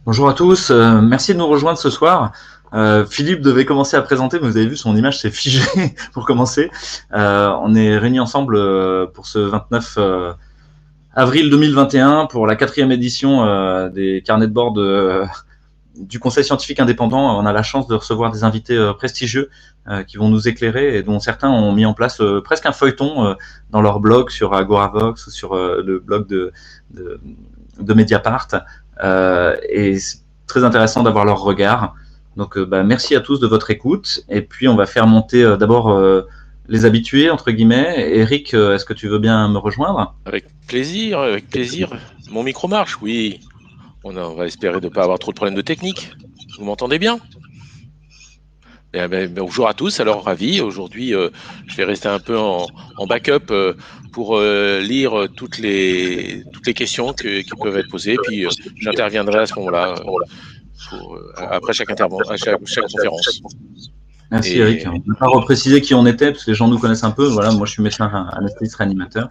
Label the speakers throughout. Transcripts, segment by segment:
Speaker 1: Bonjour à tous, merci de nous rejoindre ce soir. Philippe devait commencer à présenter, mais vous avez vu, son image s'est figée pour commencer. On est réunis ensemble pour ce 29 avril 2021 pour la 4e édition des carnets de bord du Conseil scientifique indépendant. On a la chance de recevoir des invités prestigieux qui vont nous éclairer et dont certains ont mis en place presque un feuilleton dans leur blog sur Agoravox ou sur le blog de Mediapart. Et c'est très intéressant d'avoir leur regard. Donc, merci à tous de votre écoute. Et puis, on va faire monter d'abord les habitués, entre guillemets. Eric, est-ce que tu veux bien me rejoindre ?
Speaker 2: Avec plaisir, avec plaisir. Mon micro marche, oui. On va espérer de ne pas avoir trop de problèmes de technique. Vous m'entendez bien ? Bonjour à tous, alors ravi. Aujourd'hui, je vais rester un peu en backup pour lire toutes les questions qui peuvent être posées. Puis j'interviendrai à ce moment-là après chaque conférence.
Speaker 1: Merci Eric. On ne va pas repréciser qui on était parce que les gens nous connaissent un peu. Voilà, moi je suis médecin anesthésiste réanimateur.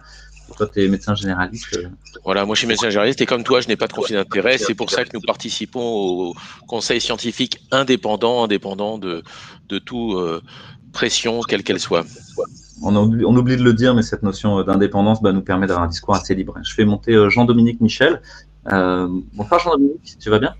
Speaker 1: Toi, tu es médecin généraliste.
Speaker 2: Voilà, moi je suis médecin généraliste et comme toi, je n'ai pas de conflit d'intérêt. C'est pour ça que nous participons au conseil scientifique indépendant de toute pression, quelle qu'elle soit.
Speaker 1: On oublie de le dire, mais cette notion d'indépendance nous permet d'avoir un discours assez libre. Je fais monter Jean-Dominique Michel. Bonsoir Jean-Dominique, tu vas bien ?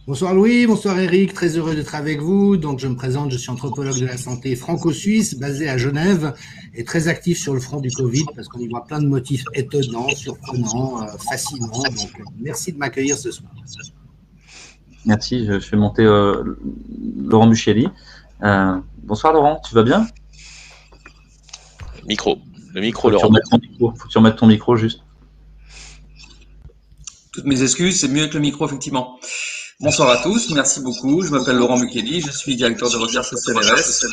Speaker 3: Bonsoir Louis, bonsoir Eric, très heureux d'être avec vous. Donc je me présente, je suis anthropologue de la santé franco-suisse, basé à Genève et très actif sur le front du Covid parce qu'on y voit plein de motifs étonnants, surprenants, fascinants. Donc merci de m'accueillir ce soir.
Speaker 1: Merci, je fais monter Laurent Buchelli. Bonsoir Laurent, tu vas bien ?
Speaker 2: Le micro Laurent.
Speaker 1: Faut que tu remettes ton micro juste.
Speaker 4: Toutes mes excuses, c'est mieux avec le micro effectivement. Bonsoir à tous, merci beaucoup. Je m'appelle Laurent Buchelli, je suis directeur de recherche au CNRS,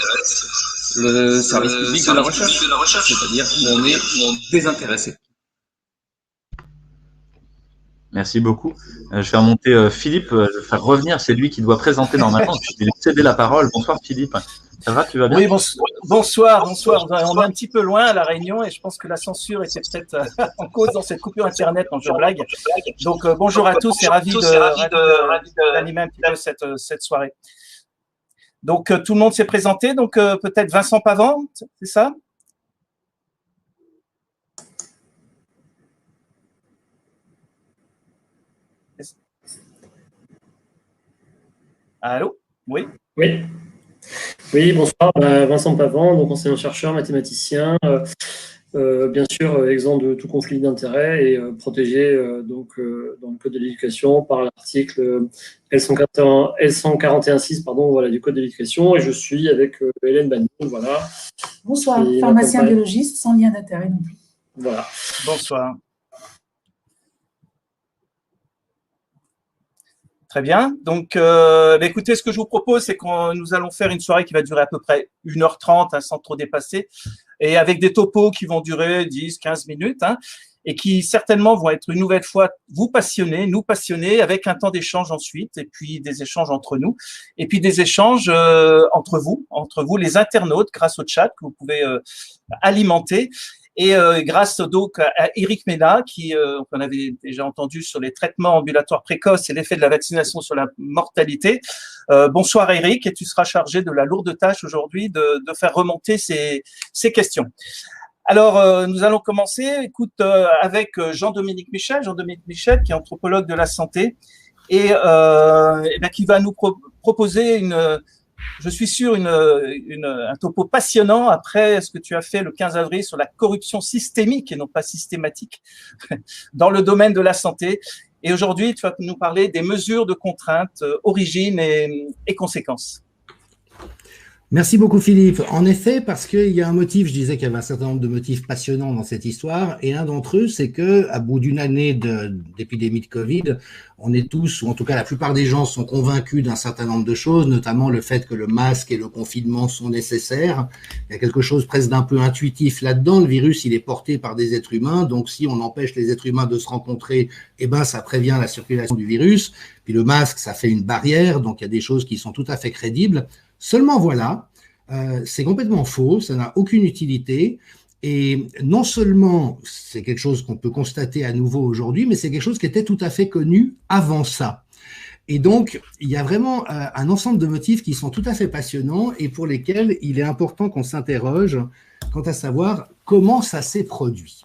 Speaker 4: le service public de la recherche, c'est-à-dire où on est désintéressé.
Speaker 1: Merci beaucoup. Je vais faire monter Philippe, je vais faire revenir, c'est lui qui doit présenter normalement. Je vais lui céder la parole. Bonsoir Philippe. Ça va, tu vas bien ?
Speaker 5: Oui, bonsoir. On est un petit peu loin à La Réunion et je pense que la censure était peut-être en cause dans cette coupure Internet quand je blague. Donc, bonjour à tous et ravi d'animer un petit peu cette soirée. Donc, tout le monde s'est présenté. Donc, peut-être Vincent Pavant, c'est ça ? Allô ? Oui.
Speaker 6: Oui, bonsoir, Vincent Pavant, donc enseignant-chercheur, mathématicien, bien sûr exempt de tout conflit d'intérêt et protégé dans le Code de l'éducation par l'article L141.6 du Code de l'éducation, et je suis avec Hélène Bagnon, voilà.
Speaker 7: Bonsoir, pharmacien biologiste sans lien d'intérêt non plus.
Speaker 6: Voilà.
Speaker 5: Bonsoir. Très bien. Donc, écoutez, ce que je vous propose, c'est que nous allons faire une soirée qui va durer à peu près 1h30, sans trop dépasser, et avec des topos qui vont durer 10-15 minutes, et qui certainement vont être une nouvelle fois nous passionner, avec un temps d'échange ensuite, et puis des échanges entre nous, et puis des échanges entre vous, les internautes, grâce au chat que vous pouvez alimenter. Et grâce donc à Eric Mena, qu'on avait déjà entendu sur les traitements ambulatoires précoces et l'effet de la vaccination sur la mortalité. Bonsoir Eric, et tu seras chargé de la lourde tâche aujourd'hui de faire remonter ces questions. Alors, nous allons commencer, avec Jean-Dominique Michel, qui est anthropologue de la santé et qui va nous proposer je suis sûr, un topo passionnant après ce que tu as fait le 15 avril sur la corruption systémique et non pas systématique dans le domaine de la santé. Et aujourd'hui, tu vas nous parler des mesures de contrainte, origines et conséquences.
Speaker 3: Merci beaucoup Philippe. En effet, parce qu'il y a un motif, je disais qu'il y avait un certain nombre de motifs passionnants dans cette histoire, et l'un d'entre eux, c'est que à bout d'une année d'épidémie de Covid, on est tous, ou en tout cas la plupart des gens sont convaincus d'un certain nombre de choses, notamment le fait que le masque et le confinement sont nécessaires. Il y a quelque chose presque d'un peu intuitif là-dedans. Le virus, il est porté par des êtres humains, donc si on empêche les êtres humains de se rencontrer, ça prévient la circulation du virus. Puis le masque, ça fait une barrière, donc il y a des choses qui sont tout à fait crédibles. Seulement voilà, c'est complètement faux, ça n'a aucune utilité, et non seulement c'est quelque chose qu'on peut constater à nouveau aujourd'hui, mais c'est quelque chose qui était tout à fait connu avant ça. Et donc, il y a vraiment un ensemble de motifs qui sont tout à fait passionnants et pour lesquels il est important qu'on s'interroge quant à savoir comment ça s'est produit.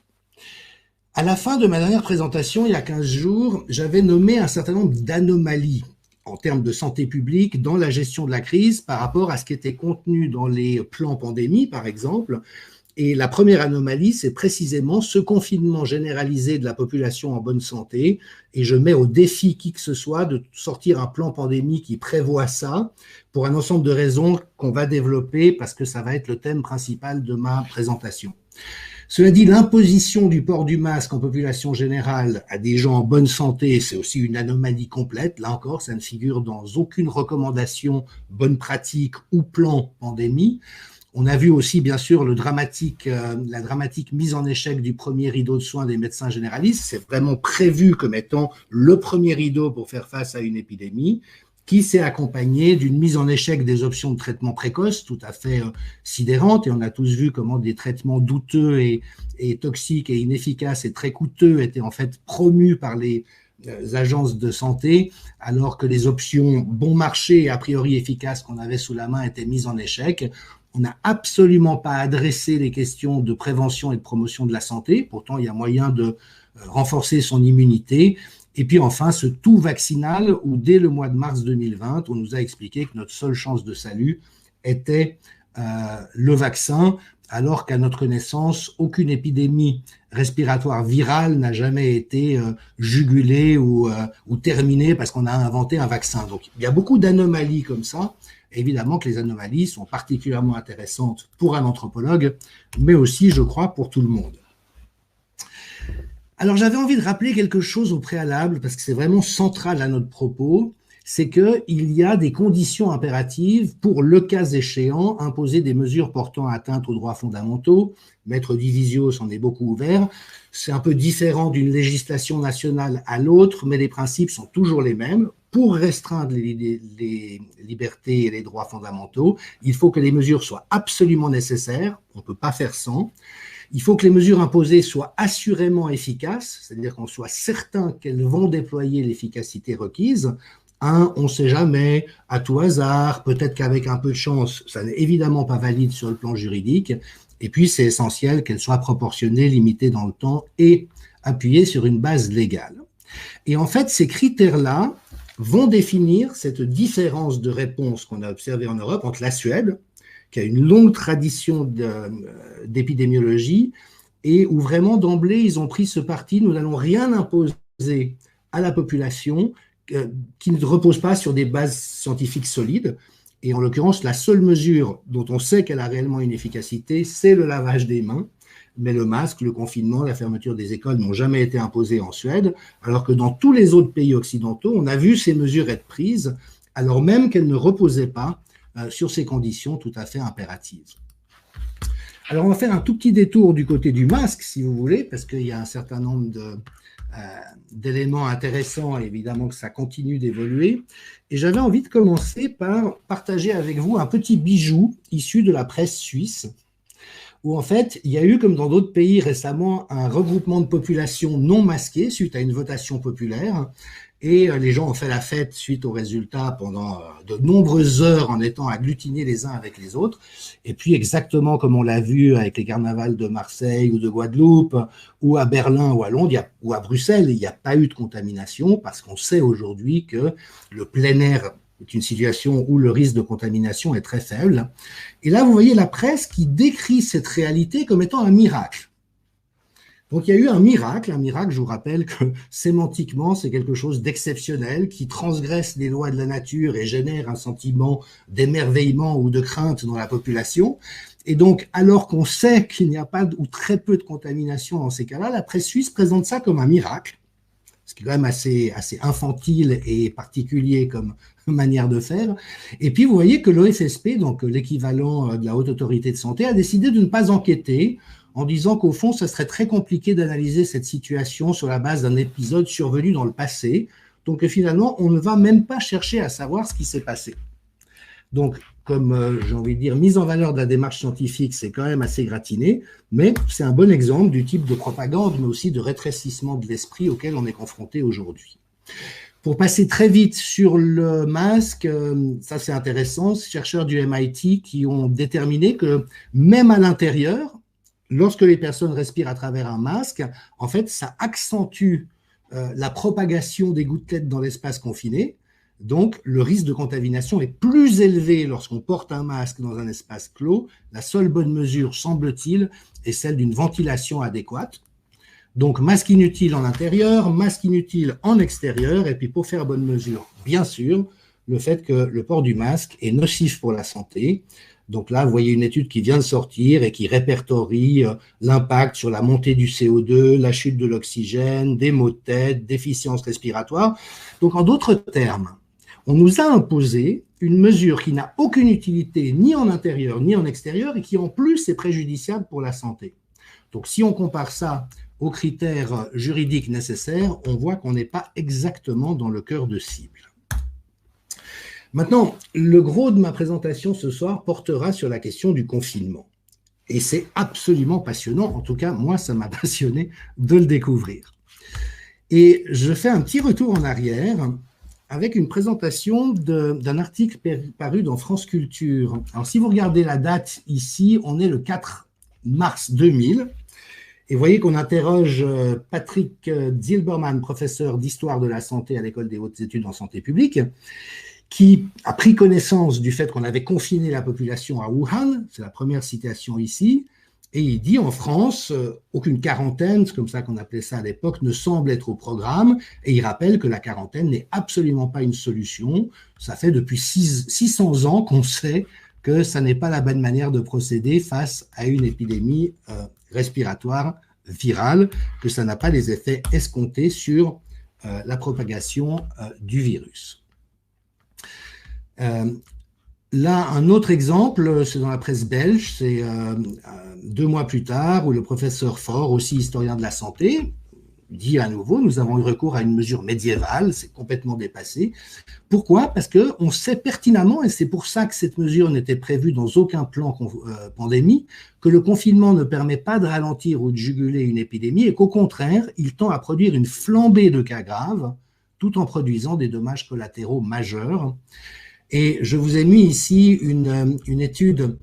Speaker 3: À la fin de ma dernière présentation, il y a 15 jours, j'avais nommé un certain nombre d'anomalies en termes de santé publique dans la gestion de la crise par rapport à ce qui était contenu dans les plans pandémie, par exemple. Et la première anomalie, c'est précisément ce confinement généralisé de la population en bonne santé. Et je mets au défi qui que ce soit de sortir un plan pandémie qui prévoit ça pour un ensemble de raisons qu'on va développer parce que ça va être le thème principal de ma présentation. Cela dit, l'imposition du port du masque en population générale à des gens en bonne santé, c'est aussi une anomalie complète. Là encore, ça ne figure dans aucune recommandation, bonne pratique ou plan pandémie. On a vu aussi, bien sûr, la dramatique mise en échec du premier rideau de soins des médecins généralistes. C'est vraiment prévu comme étant le premier rideau pour faire face à une épidémie, qui s'est accompagné d'une mise en échec des options de traitement précoce tout à fait sidérantes. Et on a tous vu comment des traitements douteux et toxiques et inefficaces et très coûteux étaient en fait promus par les agences de santé, alors que les options bon marché et a priori efficaces qu'on avait sous la main étaient mises en échec. On n'a absolument pas adressé les questions de prévention et de promotion de la santé. Pourtant, il y a moyen de renforcer son immunité. Et puis enfin, ce tout vaccinal où dès le mois de mars 2020, on nous a expliqué que notre seule chance de salut était le vaccin, alors qu'à notre connaissance, aucune épidémie respiratoire virale n'a jamais été jugulée ou terminée parce qu'on a inventé un vaccin. Donc, il y a beaucoup d'anomalies comme ça. Évidemment que les anomalies sont particulièrement intéressantes pour un anthropologue, mais aussi, je crois, pour tout le monde. Alors, j'avais envie de rappeler quelque chose au préalable, parce que c'est vraiment central à notre propos, c'est qu'il y a des conditions impératives pour, le cas échéant, imposer des mesures portant atteinte aux droits fondamentaux. Maître Divisio s'en est beaucoup ouvert. C'est un peu différent d'une législation nationale à l'autre, mais les principes sont toujours les mêmes. Pour restreindre les libertés et les droits fondamentaux, il faut que les mesures soient absolument nécessaires, on ne peut pas faire sans. Il faut que les mesures imposées soient assurément efficaces, c'est-à-dire qu'on soit certain qu'elles vont déployer l'efficacité requise. On ne sait jamais, à tout hasard, peut-être qu'avec un peu de chance, ça n'est évidemment pas valide sur le plan juridique. Et puis, c'est essentiel qu'elles soient proportionnées, limitées dans le temps et appuyées sur une base légale. Et en fait, ces critères-là vont définir cette différence de réponse qu'on a observée en Europe entre la Suède, qui a une longue tradition d'épidémiologie, et où vraiment d'emblée, ils ont pris ce parti, nous n'allons rien imposer à la population qui ne repose pas sur des bases scientifiques solides. Et en l'occurrence, la seule mesure dont on sait qu'elle a réellement une efficacité, c'est le lavage des mains. Mais le masque, le confinement, la fermeture des écoles n'ont jamais été imposés en Suède, alors que dans tous les autres pays occidentaux, on a vu ces mesures être prises, alors même qu'elles ne reposaient pas sur ces conditions tout à fait impératives. Alors, on va faire un tout petit détour du côté du masque, si vous voulez, parce qu'il y a un certain nombre d'éléments intéressants, et évidemment que ça continue d'évoluer. Et j'avais envie de commencer par partager avec vous un petit bijou issu de la presse suisse, où en fait, il y a eu, comme dans d'autres pays récemment, un regroupement de populations non masquées suite à une votation populaire. Et les gens ont fait la fête suite aux résultats pendant de nombreuses heures en étant agglutinés les uns avec les autres. Et puis exactement comme on l'a vu avec les carnavals de Marseille ou de Guadeloupe, ou à Berlin ou à Londres, ou à Bruxelles, il n'y a pas eu de contamination parce qu'on sait aujourd'hui que le plein air est une situation où le risque de contamination est très faible. Et là, vous voyez la presse qui décrit cette réalité comme étant un miracle. Donc, il y a eu un miracle, je vous rappelle que sémantiquement, c'est quelque chose d'exceptionnel qui transgresse les lois de la nature et génère un sentiment d'émerveillement ou de crainte dans la population. Et donc, alors qu'on sait qu'il n'y a pas ou très peu de contamination dans ces cas-là, la presse suisse présente ça comme un miracle, ce qui est quand même assez infantile et particulier comme manière de faire. Et puis, vous voyez que l'OFSP, donc l'équivalent de la Haute Autorité de Santé, a décidé de ne pas enquêter en disant qu'au fond, ça serait très compliqué d'analyser cette situation sur la base d'un épisode survenu dans le passé. Donc, finalement, on ne va même pas chercher à savoir ce qui s'est passé. Donc, comme j'ai envie de dire, mise en valeur de la démarche scientifique, c'est quand même assez gratiné, mais c'est un bon exemple du type de propagande, mais aussi de rétrécissement de l'esprit auquel on est confronté aujourd'hui. Pour passer très vite sur le masque, ça c'est intéressant, ces chercheurs du MIT qui ont déterminé que même à l'intérieur, lorsque les personnes respirent à travers un masque, en fait, ça accentue la propagation des gouttelettes dans l'espace confiné. Donc, le risque de contamination est plus élevé lorsqu'on porte un masque dans un espace clos. La seule bonne mesure, semble-t-il, est celle d'une ventilation adéquate. Donc, masque inutile en intérieur, masque inutile en extérieur. Et puis, pour faire bonne mesure, bien sûr, le fait que le port du masque est nocif pour la santé. Donc là, vous voyez une étude qui vient de sortir et qui répertorie l'impact sur la montée du CO2, la chute de l'oxygène, des maux de tête, déficience respiratoire. Donc, en d'autres termes, on nous a imposé une mesure qui n'a aucune utilité ni en intérieur ni en extérieur et qui, en plus, est préjudiciable pour la santé. Donc, si on compare ça aux critères juridiques nécessaires, on voit qu'on n'est pas exactement dans le cœur de cible. Maintenant, le gros de ma présentation ce soir portera sur la question du confinement. Et c'est absolument passionnant, en tout cas, moi, ça m'a passionné de le découvrir. Et je fais un petit retour en arrière avec une présentation d'un article paru dans France Culture. Alors, si vous regardez la date ici, on est le 4 mars 2000. Et vous voyez qu'on interroge Patrick Zilberman, professeur d'histoire de la santé à l'École des hautes études en santé publique, qui a pris connaissance du fait qu'on avait confiné la population à Wuhan, c'est la première citation ici, et il dit en France, aucune quarantaine, c'est comme ça qu'on appelait ça à l'époque, ne semble être au programme, et il rappelle que la quarantaine n'est absolument pas une solution. Ça fait depuis 600 ans qu'on sait que ça n'est pas la bonne manière de procéder face à une épidémie respiratoire virale, que ça n'a pas les effets escomptés sur la propagation du virus. Là, un autre exemple, c'est dans la presse belge, c'est 2 mois plus tard, où le professeur Faure, aussi historien de la santé, dit à nouveau, nous avons eu recours à une mesure médiévale, c'est complètement dépassé. Pourquoi? Parce qu'on sait pertinemment, et c'est pour ça que cette mesure n'était prévue dans aucun plan pandémie, que le confinement ne permet pas de ralentir ou de juguler une épidémie, et qu'au contraire, il tend à produire une flambée de cas graves, tout en produisant des dommages collatéraux majeurs. Et je vous ai mis ici une étude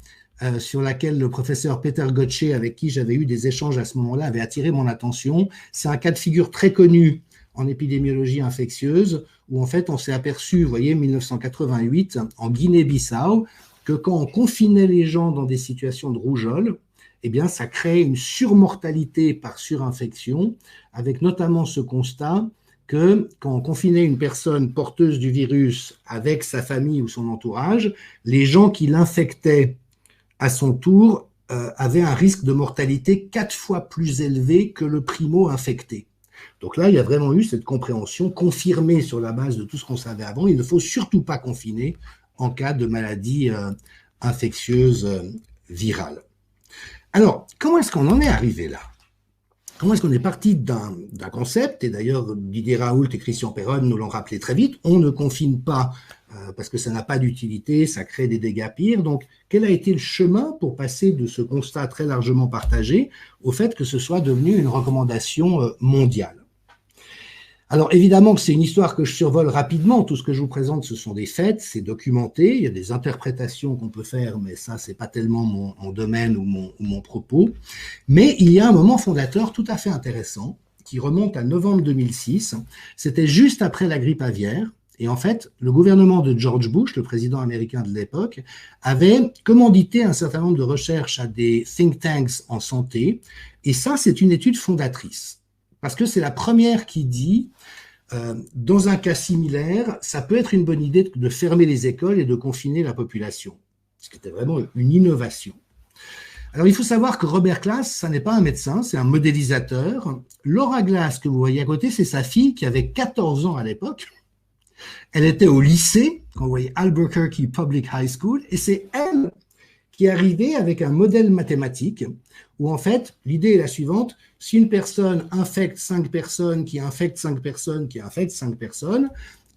Speaker 3: sur laquelle le professeur Peter Gottsche, avec qui j'avais eu des échanges à ce moment-là, avait attiré mon attention. C'est un cas de figure très connu en épidémiologie infectieuse, où en fait on s'est aperçu, vous voyez, 1988, en Guinée-Bissau, que quand on confinait les gens dans des situations de rougeole, eh bien ça créait une surmortalité par surinfection, avec notamment ce constat que quand on confinait une personne porteuse du virus avec sa famille ou son entourage, les gens qui l'infectaient à son tour avaient un risque de mortalité 4 fois plus élevé que le primo-infecté. Donc là, il y a vraiment eu cette compréhension confirmée sur la base de tout ce qu'on savait avant. Il ne faut surtout pas confiner en cas de maladie infectieuse virale. Alors, comment est-ce qu'on en est arrivé là ? Comment est-ce qu'on est parti d'un concept, et d'ailleurs Didier Raoult et Christian Perron nous l'ont rappelé très vite, on ne confine pas parce que ça n'a pas d'utilité, ça crée des dégâts pires. Donc, quel a été le chemin pour passer de ce constat très largement partagé au fait que ce soit devenu une recommandation mondiale ? Alors, évidemment que c'est une histoire que je survole rapidement. Tout ce que je vous présente, ce sont des faits, c'est documenté. Il y a des interprétations qu'on peut faire, mais ça, c'est pas tellement mon domaine ou mon propos. Mais il y a un moment fondateur tout à fait intéressant qui remonte à novembre 2006. C'était juste après la grippe aviaire. Et en fait, le gouvernement de George Bush, le président américain de l'époque, avait commandité un certain nombre de recherches à des think tanks en santé. Et ça, c'est une étude fondatrice. Parce que c'est la première qui dit, dans un cas similaire, ça peut être une bonne idée de fermer les écoles et de confiner la population. Ce qui était vraiment une innovation. Alors, il faut savoir que Robert Glass, ça n'est pas un médecin, c'est un modélisateur. Laura Glass, que vous voyez à côté, c'est sa fille qui avait 14 ans à l'époque. Elle était au lycée, quand vous voyez Albuquerque Public High School, et c'est elle qui est arrivée avec un modèle mathématique où en fait, l'idée est la suivante, si une personne infecte 5 personnes, qui infecte 5 personnes, qui infecte 5 personnes,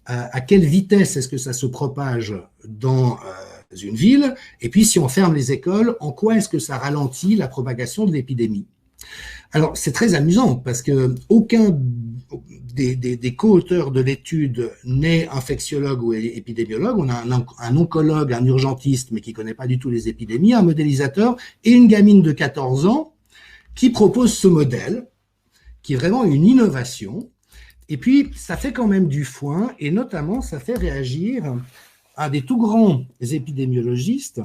Speaker 3: à quelle vitesse est-ce que ça se propage dans une ville, et puis si on ferme les écoles, en quoi est-ce que ça ralentit la propagation de l'épidémie? Alors, c'est très amusant parce que aucun des co-auteurs de l'étude n'est infectiologue ou épidémiologue. On a un oncologue, un urgentiste, mais qui ne connaît pas du tout les épidémies, un modélisateur et une gamine de 14 ans qui propose ce modèle, qui est vraiment une innovation. Et puis, ça fait quand même du foin, et notamment, ça fait réagir un des tout grands épidémiologistes,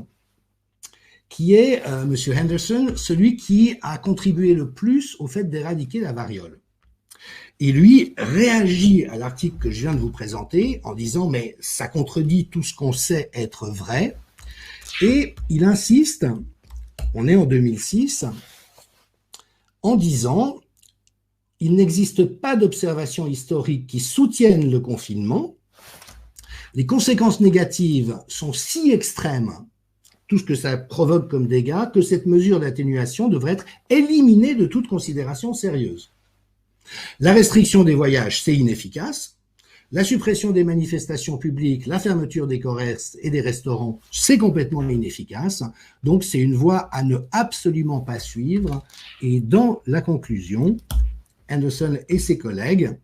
Speaker 3: qui est M. Henderson, celui qui a contribué le plus au fait d'éradiquer la variole. Et lui réagit à l'article que je viens de vous présenter en disant « mais ça contredit tout ce qu'on sait être vrai ». Et il insiste, on est en 2006, en disant « il n'existe pas d'observations historiques qui soutiennent le confinement. Les conséquences négatives sont si extrêmes, tout ce que ça provoque comme dégâts, que cette mesure d'atténuation devrait être éliminée de toute considération sérieuse. La restriction des voyages, c'est inefficace. La suppression des manifestations publiques, la fermeture des commerces et des restaurants, c'est complètement inefficace. Donc, c'est une voie à ne absolument pas suivre. Et dans la conclusion, Henderson et ses collègues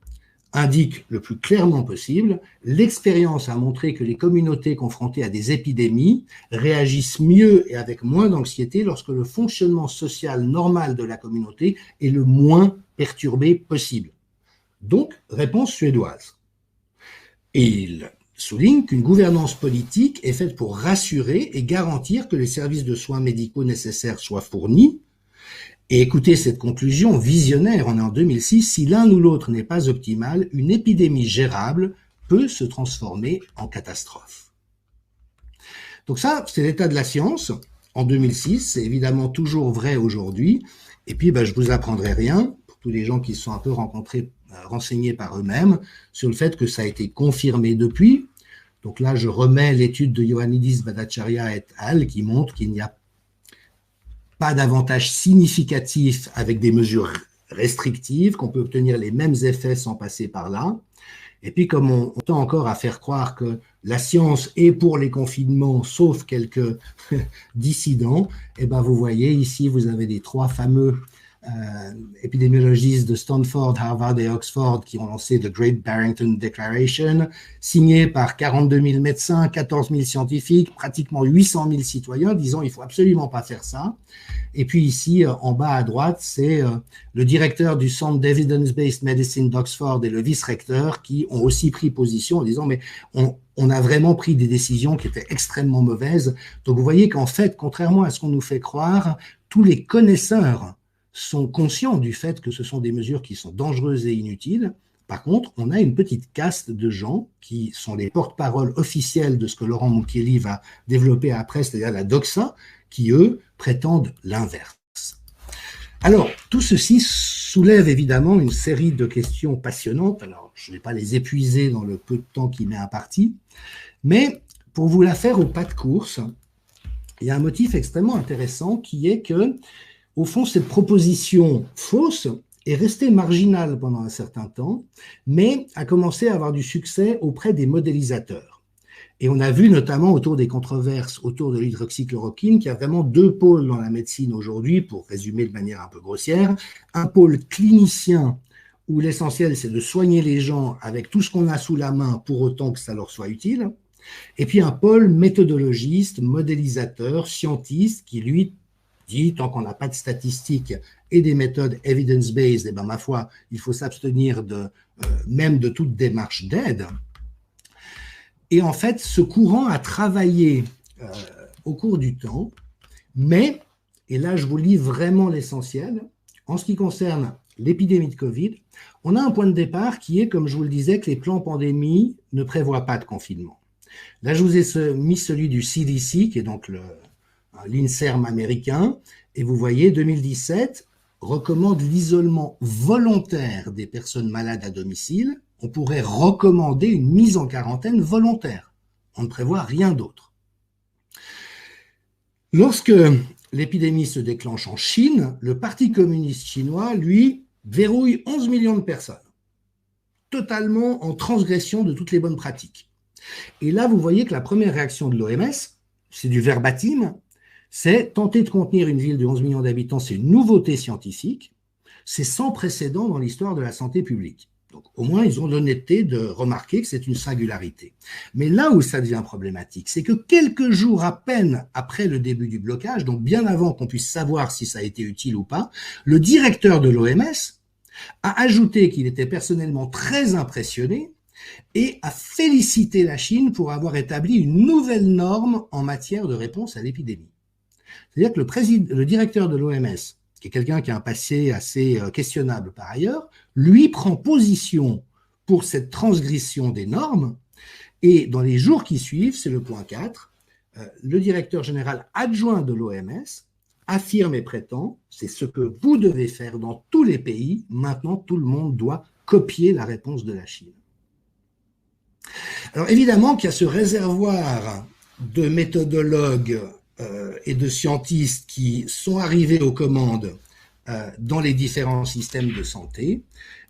Speaker 3: indiquent le plus clairement possible, l'expérience a montré que les communautés confrontées à des épidémies réagissent mieux et avec moins d'anxiété lorsque le fonctionnement social normal de la communauté est le moins perturbé possible. Donc, réponse suédoise. Et il souligne qu'une gouvernance politique est faite pour rassurer et garantir que les services de soins médicaux nécessaires soient fournis. Et écoutez cette conclusion visionnaire, on est en 2006, si l'un ou l'autre n'est pas optimal, une épidémie gérable peut se transformer en catastrophe. Donc ça, c'est l'état de la science en 2006, c'est évidemment toujours vrai aujourd'hui. Et puis, je vous apprendrai rien, pour tous les gens qui se sont un peu renseignés par eux-mêmes, sur le fait que ça a été confirmé depuis. Donc là, je remets l'étude de Ioannidis Bhattacharya et al. Qui montre qu'il n'y a pas d'avantage significatif avec des mesures restrictives, qu'on peut obtenir les mêmes effets sans passer par là. Et puis, comme on tend encore à faire croire que la science est pour les confinements, sauf quelques dissidents, et vous voyez ici, vous avez les trois fameux épidémiologistes de Stanford, Harvard et Oxford qui ont lancé The Great Barrington Declaration, signé par 42 000 médecins, 14 000 scientifiques, pratiquement 800 000 citoyens, disant il faut absolument pas faire ça. Et puis ici, en bas à droite, c'est le directeur du Centre d'Evidence-Based Medicine d'Oxford et le vice-recteur qui ont aussi pris position en disant mais on a vraiment pris des décisions qui étaient extrêmement mauvaises. Donc vous voyez qu'en fait, contrairement à ce qu'on nous fait croire, tous les connaisseurs sont conscients du fait que ce sont des mesures qui sont dangereuses et inutiles. Par contre, on a une petite caste de gens qui sont les porte-paroles officiels de ce que Laurent Mukiele va développer après, c'est-à-dire la doxa, qui, eux, prétendent l'inverse. Alors, tout ceci soulève évidemment une série de questions passionnantes. Alors, je ne vais pas les épuiser dans le peu de temps qui m'est imparti, mais pour vous la faire au pas de course, il y a un motif extrêmement intéressant qui est que, au fond, cette proposition fausse est restée marginale pendant un certain temps, mais a commencé à avoir du succès auprès des modélisateurs. Et on a vu notamment autour des controverses autour de l'hydroxychloroquine qu'il y a vraiment deux pôles dans la médecine aujourd'hui, pour résumer de manière un peu grossière. Un pôle clinicien où l'essentiel c'est de soigner les gens avec tout ce qu'on a sous la main pour autant que ça leur soit utile. Et puis un pôle méthodologiste, modélisateur, scientiste qui lui dit tant qu'on n'a pas de statistiques et des méthodes evidence-based, ma foi, il faut s'abstenir même de toute démarche d'aide. Et en fait, ce courant a travaillé au cours du temps, mais, et là je vous lis vraiment l'essentiel, en ce qui concerne l'épidémie de Covid, on a un point de départ qui est, comme je vous le disais, que les plans pandémie ne prévoient pas de confinement. Là, je vous ai mis celui du CDC, qui est donc l'INSERM américain, et vous voyez, 2017 recommande l'isolement volontaire des personnes malades à domicile. On pourrait recommander une mise en quarantaine volontaire. On ne prévoit rien d'autre. Lorsque l'épidémie se déclenche en Chine, le Parti communiste chinois, lui, verrouille 11 millions de personnes, totalement en transgression de toutes les bonnes pratiques. Et là, vous voyez que la première réaction de l'OMS, c'est du verbatim, c'est tenter de contenir une ville de 11 millions d'habitants, c'est une nouveauté scientifique, c'est sans précédent dans l'histoire de la santé publique. Donc, au moins, ils ont l'honnêteté de remarquer que c'est une singularité. Mais là où ça devient problématique, c'est que quelques jours à peine après le début du blocage, donc bien avant qu'on puisse savoir si ça a été utile ou pas, le directeur de l'OMS a ajouté qu'il était personnellement très impressionné et a félicité la Chine pour avoir établi une nouvelle norme en matière de réponse à l'épidémie. C'est-à-dire que le directeur de l'OMS, qui est quelqu'un qui a un passé assez questionnable par ailleurs, lui prend position pour cette transgression des normes, et dans les jours qui suivent, c'est le point 4, le directeur général adjoint de l'OMS affirme et prétend, c'est ce que vous devez faire dans tous les pays, maintenant tout le monde doit copier la réponse de la Chine. Alors évidemment qu'il y a ce réservoir de méthodologues et de scientistes qui sont arrivés aux commandes dans les différents systèmes de santé.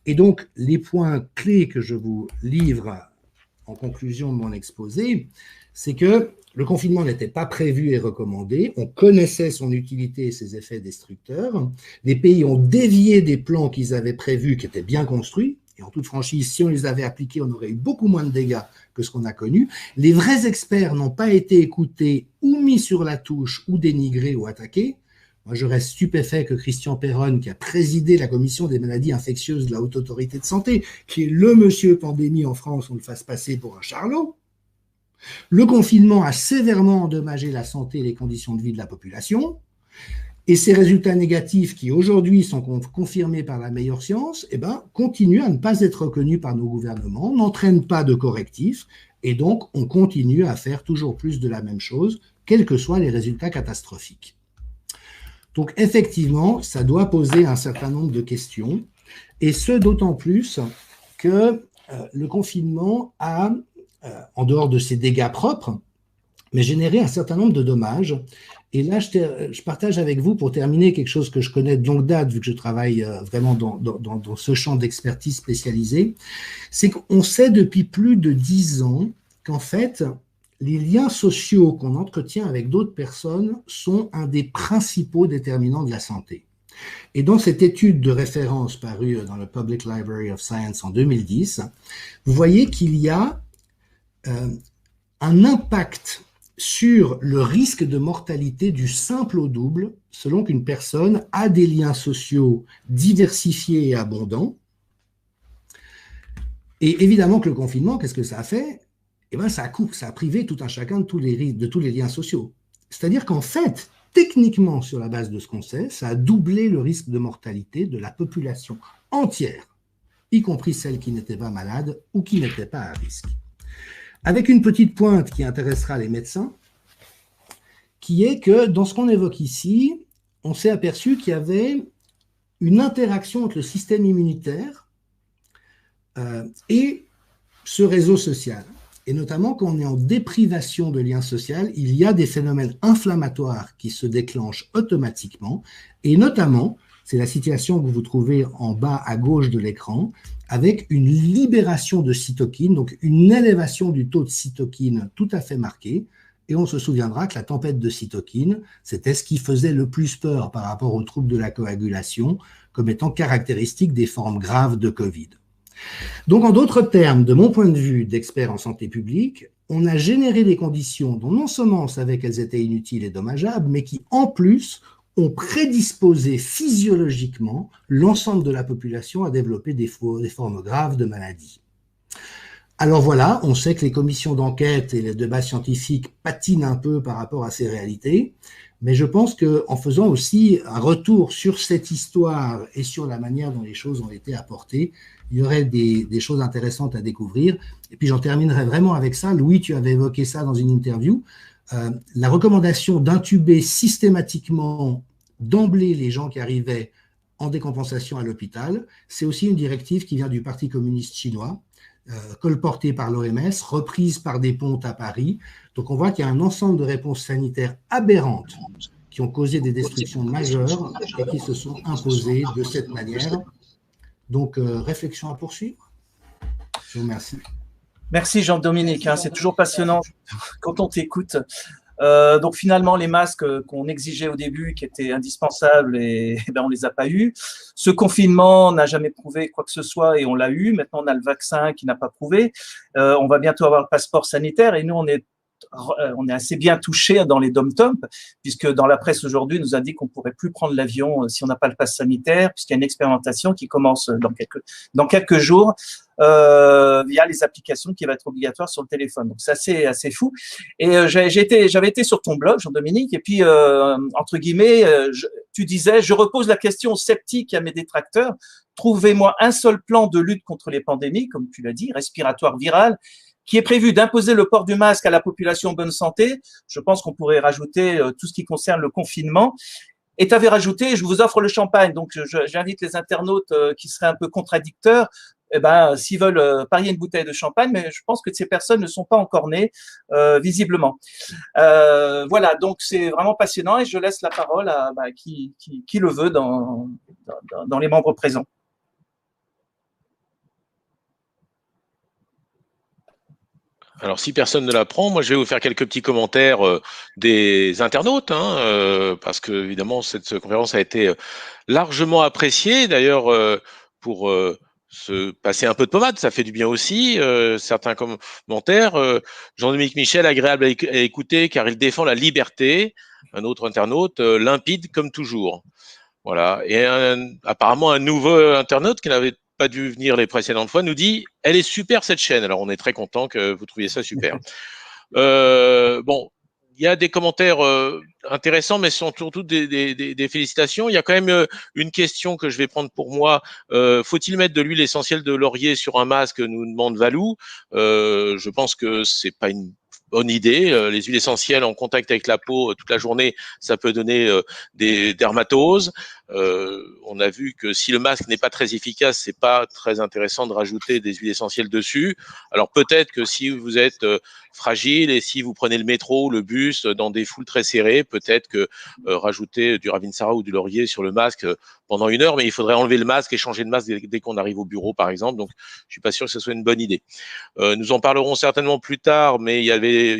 Speaker 3: Et donc, les points clés que je vous livre en conclusion de mon exposé, c'est que le confinement n'était pas prévu et recommandé, on connaissait son utilité et ses effets destructeurs, les pays ont dévié des plans qu'ils avaient prévus, qui étaient bien construits, et en toute franchise, si on les avait appliqués, on aurait eu beaucoup moins de dégâts que ce qu'on a connu. Les vrais experts n'ont pas été écoutés ou mis sur la touche ou dénigrés ou attaqués. Moi, je reste stupéfait que Christian Perron, qui a présidé la commission des maladies infectieuses de la Haute Autorité de Santé, qui est le monsieur pandémie en France, on le fasse passer pour un charlot. Le confinement a sévèrement endommagé la santé et les conditions de vie de la population. Et ces résultats négatifs qui aujourd'hui sont confirmés par la meilleure science, continuent à ne pas être reconnus par nos gouvernements, n'entraînent pas de correctifs, et donc on continue à faire toujours plus de la même chose, quels que soient les résultats catastrophiques. Donc effectivement, ça doit poser un certain nombre de questions, et ce d'autant plus que le confinement a, en dehors de ses dégâts propres, mais généré un certain nombre de dommages. Et là, je partage avec vous, pour terminer, quelque chose que je connais de longue date, vu que je travaille vraiment dans ce champ d'expertise spécialisé, c'est qu'on sait depuis plus de 10 ans qu'en fait, les liens sociaux qu'on entretient avec d'autres personnes sont un des principaux déterminants de la santé. Et dans cette étude de référence parue dans le Public Library of Science en 2010, vous voyez qu'il y a un impact sur le risque de mortalité du simple au double, selon qu'une personne a des liens sociaux diversifiés et abondants. Et évidemment que le confinement, qu'est-ce que ça a fait? Ça a privé tout un chacun de tous les liens sociaux. C'est-à-dire qu'en fait, techniquement, sur la base de ce qu'on sait, ça a doublé le risque de mortalité de la population entière, y compris celles qui n'étaient pas malades ou qui n'étaient pas à risque. Avec une petite pointe qui intéressera les médecins, qui est que dans ce qu'on évoque ici, on s'est aperçu qu'il y avait une interaction entre le système immunitaire et ce réseau social. Et notamment quand on est en déprivation de lien social, il y a des phénomènes inflammatoires qui se déclenchent automatiquement, et notamment, c'est la situation que vous trouvez en bas à gauche de l'écran, avec une libération de cytokines, donc une élévation du taux de cytokines tout à fait marquée. Et on se souviendra que la tempête de cytokines, c'était ce qui faisait le plus peur par rapport aux troubles de la coagulation, comme étant caractéristique des formes graves de Covid. Donc, en d'autres termes, de mon point de vue d'expert en santé publique, on a généré des conditions dont non seulement on savait qu'elles étaient inutiles et dommageables, mais qui, en plus, ont prédisposé physiologiquement l'ensemble de la population à développer des formes graves de maladies. Alors voilà, on sait que les commissions d'enquête et les débats scientifiques patinent un peu par rapport à ces réalités, mais je pense qu'en faisant aussi un retour sur cette histoire et sur la manière dont les choses ont été apportées, il y aurait des choses intéressantes à découvrir. Et puis j'en terminerai vraiment avec ça. Louis, tu avais évoqué ça dans une interview. La recommandation d'intuber systématiquement d'emblée les gens qui arrivaient en décompensation à l'hôpital, c'est aussi une directive qui vient du Parti communiste chinois, colportée par l'OMS, reprise par des pontes à Paris. Donc on voit qu'il y a un ensemble de réponses sanitaires aberrantes qui ont causé des destructions majeures et qui se sont imposées de cette manière. Donc réflexion à poursuivre. Je vous remercie.
Speaker 5: Merci Jean-Dominique, c'est toujours passionnant quand on t'écoute. Donc finalement, les masques qu'on exigeait au début, qui étaient indispensables, on les a pas eus. Ce confinement n'a jamais prouvé quoi que ce soit et on l'a eu. Maintenant, on a le vaccin qui n'a pas prouvé. On va bientôt avoir le passeport sanitaire et nous, on est assez bien touché dans les dom-toms, puisque dans la presse aujourd'hui, nous indique qu'on ne pourrait plus prendre l'avion si on n'a pas le pass sanitaire, puisqu'il y a une expérimentation qui commence dans quelques jours via les applications qui va être obligatoire sur le téléphone. Donc c'est assez fou. Et j'avais été sur ton blog, Jean-Dominique, et puis entre guillemets, tu disais, je repose la question aux sceptiques et à mes détracteurs. Trouvez-moi un seul plan de lutte contre les pandémies, comme tu l'as dit, respiratoire, virale, qui est prévu d'imposer le port du masque à la population en bonne santé. Je pense qu'on pourrait rajouter tout ce qui concerne le confinement. Et tu avais rajouté, je vous offre le champagne. Donc, j'invite les internautes qui seraient un peu contradicteurs, s'ils veulent parier une bouteille de champagne, mais je pense que ces personnes ne sont pas encore nées, visiblement. Voilà, donc c'est vraiment passionnant et je laisse la parole à qui le veut dans les membres présents.
Speaker 2: Alors, si personne ne la prend, moi, je vais vous faire quelques petits commentaires des internautes, parce que évidemment, cette conférence a été largement appréciée. D'ailleurs, pour se passer un peu de pommade, ça fait du bien aussi. Certains commentaires. Jean-Dominique Michel, agréable à écouter, car il défend la liberté. Un autre internaute, limpide comme toujours. Voilà. Et apparemment, un nouveau internaute qui n'avait pas dû venir les précédentes fois, nous dit « Elle est super cette chaîne ». Alors, on est très content que vous trouviez ça super. Bon, il y a des commentaires intéressants, mais surtout des félicitations. Il y a quand même une question que je vais prendre pour moi. Faut-il mettre de l'huile essentielle de laurier sur un masque, nous demande Valou. Je pense que c'est pas une bonne idée. Les huiles essentielles en contact avec la peau toute la journée, ça peut donner des dermatoses. On a vu que si le masque n'est pas très efficace, c'est pas très intéressant de rajouter des huiles essentielles dessus. Alors peut-être que si vous êtes fragile et si vous prenez le métro ou le bus dans des foules très serrées, peut-être que rajouter du Ravinsara ou du laurier sur le masque pendant 1 heure, mais il faudrait enlever le masque et changer de masque dès qu'on arrive au bureau, par exemple. Donc, je suis pas sûr que ce soit une bonne idée. Nous en parlerons certainement plus tard, mais il y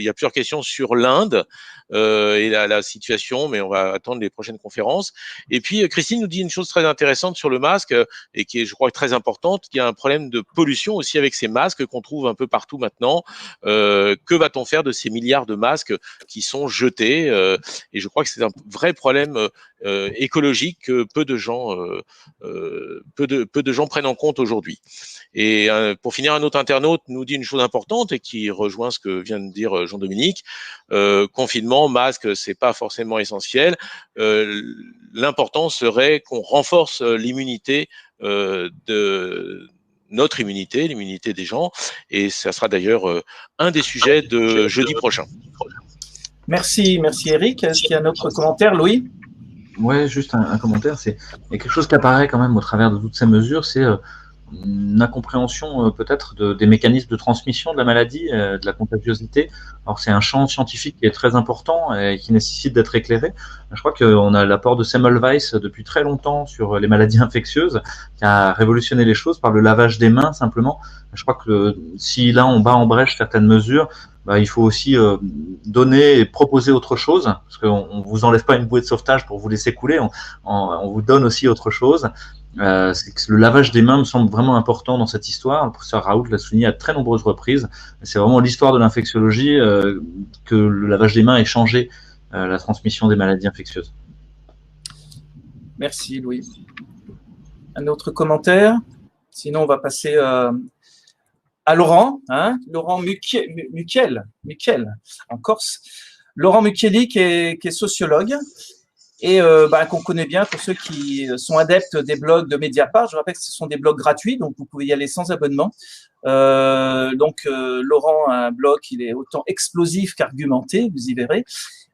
Speaker 2: a plusieurs questions sur l'Inde et la situation, mais on va attendre les prochaines conférences. Et puis, Christine nous dit une chose très intéressante sur le masque et qui est, je crois, très importante, qu'il y a un problème de pollution aussi avec ces masques qu'on trouve un peu partout maintenant. Que va-t-on faire de ces milliards de masques qui sont jetés et je crois que c'est un vrai problème écologique que peu de gens prennent en compte aujourd'hui. Et pour finir, un autre internaute nous dit une chose importante et qui rejoint ce que vient de dire Jean-Dominique. Confinement, masque, c'est pas forcément essentiel. L'important serait qu'on renforce l'immunité notre immunité, l'immunité des gens, et ça sera d'ailleurs un des sujets de jeudi prochain.
Speaker 5: Merci Eric. Est-ce qu'il y a un autre commentaire, Louis?
Speaker 1: Ouais, juste un commentaire. Il y a quelque chose qui apparaît quand même au travers de toutes ces mesures, c'est une incompréhension peut-être des mécanismes de transmission de la maladie, de la contagiosité. Alors c'est un champ scientifique qui est très important et qui nécessite d'être éclairé. Je crois qu'on a l'apport de Semmelweis depuis très longtemps sur les maladies infectieuses, qui a révolutionné les choses par le lavage des mains simplement. Je crois que si là on bat en brèche certaines mesures, il faut aussi donner et proposer autre chose, parce qu'on vous enlève pas une bouée de sauvetage pour vous laisser couler, on vous donne aussi autre chose. C'est que le lavage des mains me semble vraiment important dans cette histoire. Le professeur Raoult l'a souligné à très nombreuses reprises. C'est vraiment l'histoire de l'infectiologie que le lavage des mains ait changé la transmission des maladies infectieuses.
Speaker 5: Merci Louis. Un autre commentaire? Sinon, on va passer à Laurent, Laurent Mukiel, en Corse. Laurent Mukieli qui est sociologue et qu'on connaît bien pour ceux qui sont adeptes des blogs de Mediapart. Je rappelle que ce sont des blogs gratuits, donc vous pouvez y aller sans abonnement. Laurent a un blog, il est autant explosif qu'argumenté, vous y verrez.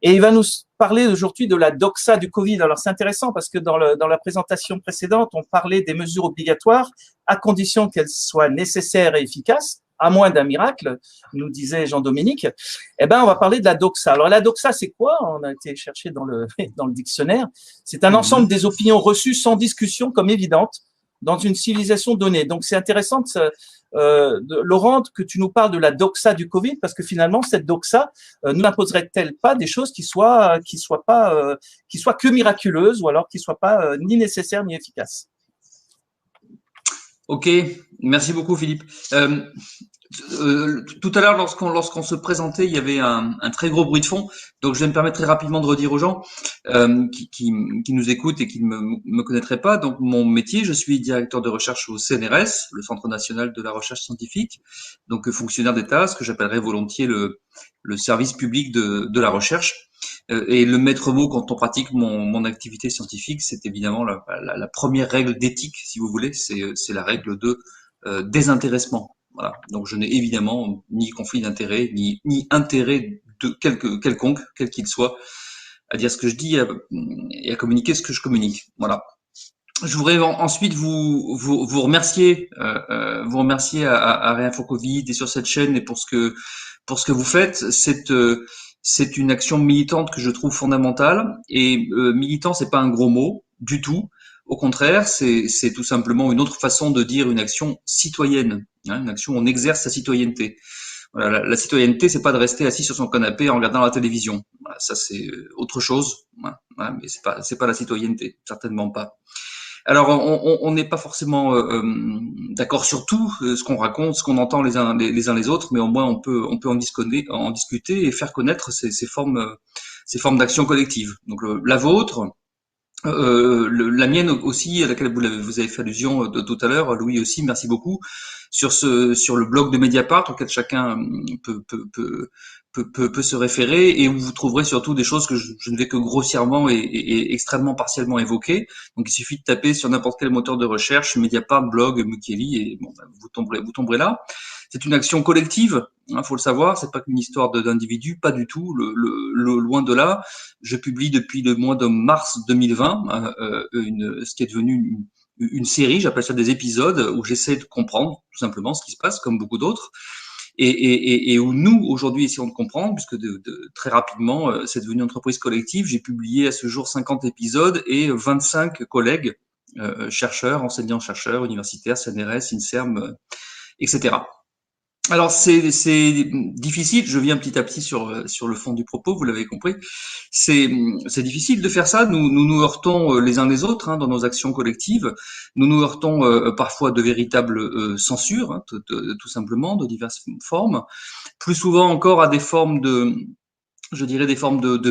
Speaker 5: Et il va nous parler aujourd'hui de la doxa du Covid. Alors c'est intéressant parce que dans la présentation précédente, on parlait des mesures obligatoires à condition qu'elles soient nécessaires et efficaces, à moins d'un miracle, nous disait Jean-Dominique. On va parler de la doxa. Alors la doxa, c'est quoi? On a été chercher dans le dictionnaire. C'est un ensemble des opinions reçues sans discussion comme évidentes dans une civilisation donnée. Donc, c'est intéressant, Laurent, que tu nous parles de la doxa du Covid, parce que finalement, cette doxa nous imposerait-elle pas des choses qui soient que miraculeuses, ou alors qui soient pas ni nécessaires ni efficaces?
Speaker 4: Ok, merci beaucoup Philippe. Tout à l'heure, lorsqu'on se présentait, il y avait un très gros bruit de fond. Donc, je vais me permettre très rapidement de redire aux gens qui nous écoutent et qui ne me connaîtraient pas. Donc, mon métier, je suis directeur de recherche au CNRS, le Centre national de la recherche scientifique. Donc, fonctionnaire d'État, ce que j'appellerais volontiers le service public de la recherche. Et le maître mot quand on pratique mon activité scientifique, c'est évidemment la première règle d'éthique, si vous voulez, c'est la règle de désintéressement. Voilà. Donc je n'ai évidemment ni conflit d'intérêt, ni intérêt de quelconque, quel qu'il soit, à dire ce que je dis et à communiquer ce que je communique. Voilà. Je voudrais ensuite vous remercier, à Réinfo Covid et sur cette chaîne et pour ce que vous faites. C'est une action militante que je trouve fondamentale. Et militant, c'est pas un gros mot du tout. Au contraire, c'est tout simplement une autre façon de dire une action citoyenne, hein, une action où on exerce sa citoyenneté. Voilà, la citoyenneté, c'est pas de rester assis sur son canapé en regardant la télévision. Voilà, ça c'est autre chose, voilà, mais c'est pas la citoyenneté, certainement pas. Alors, on n'est pas forcément d'accord sur tout ce qu'on raconte, ce qu'on entend les uns les autres, mais au moins on peut en discuter et faire connaître ces formes d'action collective. Donc la vôtre. La mienne aussi, à laquelle vous avez fait allusion tout à l'heure, Louis aussi, merci beaucoup, sur le blog de Mediapart auquel chacun peut se référer et où vous trouverez surtout des choses que je ne vais que grossièrement et extrêmement partiellement évoquer. Donc il suffit de taper sur n'importe quel moteur de recherche, Mediapart, blog, Mukeli, et bon, vous tomberez là. C'est une action collective, hein, faut le savoir. C'est pas qu'une histoire d'individus, pas du tout. Loin de là. Je publie depuis le mois de mars 2020 ce qui est devenu une série. J'appelle ça des épisodes où j'essaie de comprendre tout simplement ce qui se passe, comme beaucoup d'autres, et où nous aujourd'hui essayons de comprendre, puisque très rapidement c'est devenu une entreprise collective. J'ai publié à ce jour 50 épisodes et 25 collègues chercheurs, enseignants-chercheurs, universitaires, CNRS, INSERM, etc. Alors c'est difficile, je viens petit à petit sur le fond du propos, vous l'avez compris. C'est difficile de faire ça. Nous heurtons les uns les autres, hein, dans nos actions collectives. Nous heurtons parfois de véritables censures, hein, tout simplement, de diverses formes. Plus souvent encore à des formes de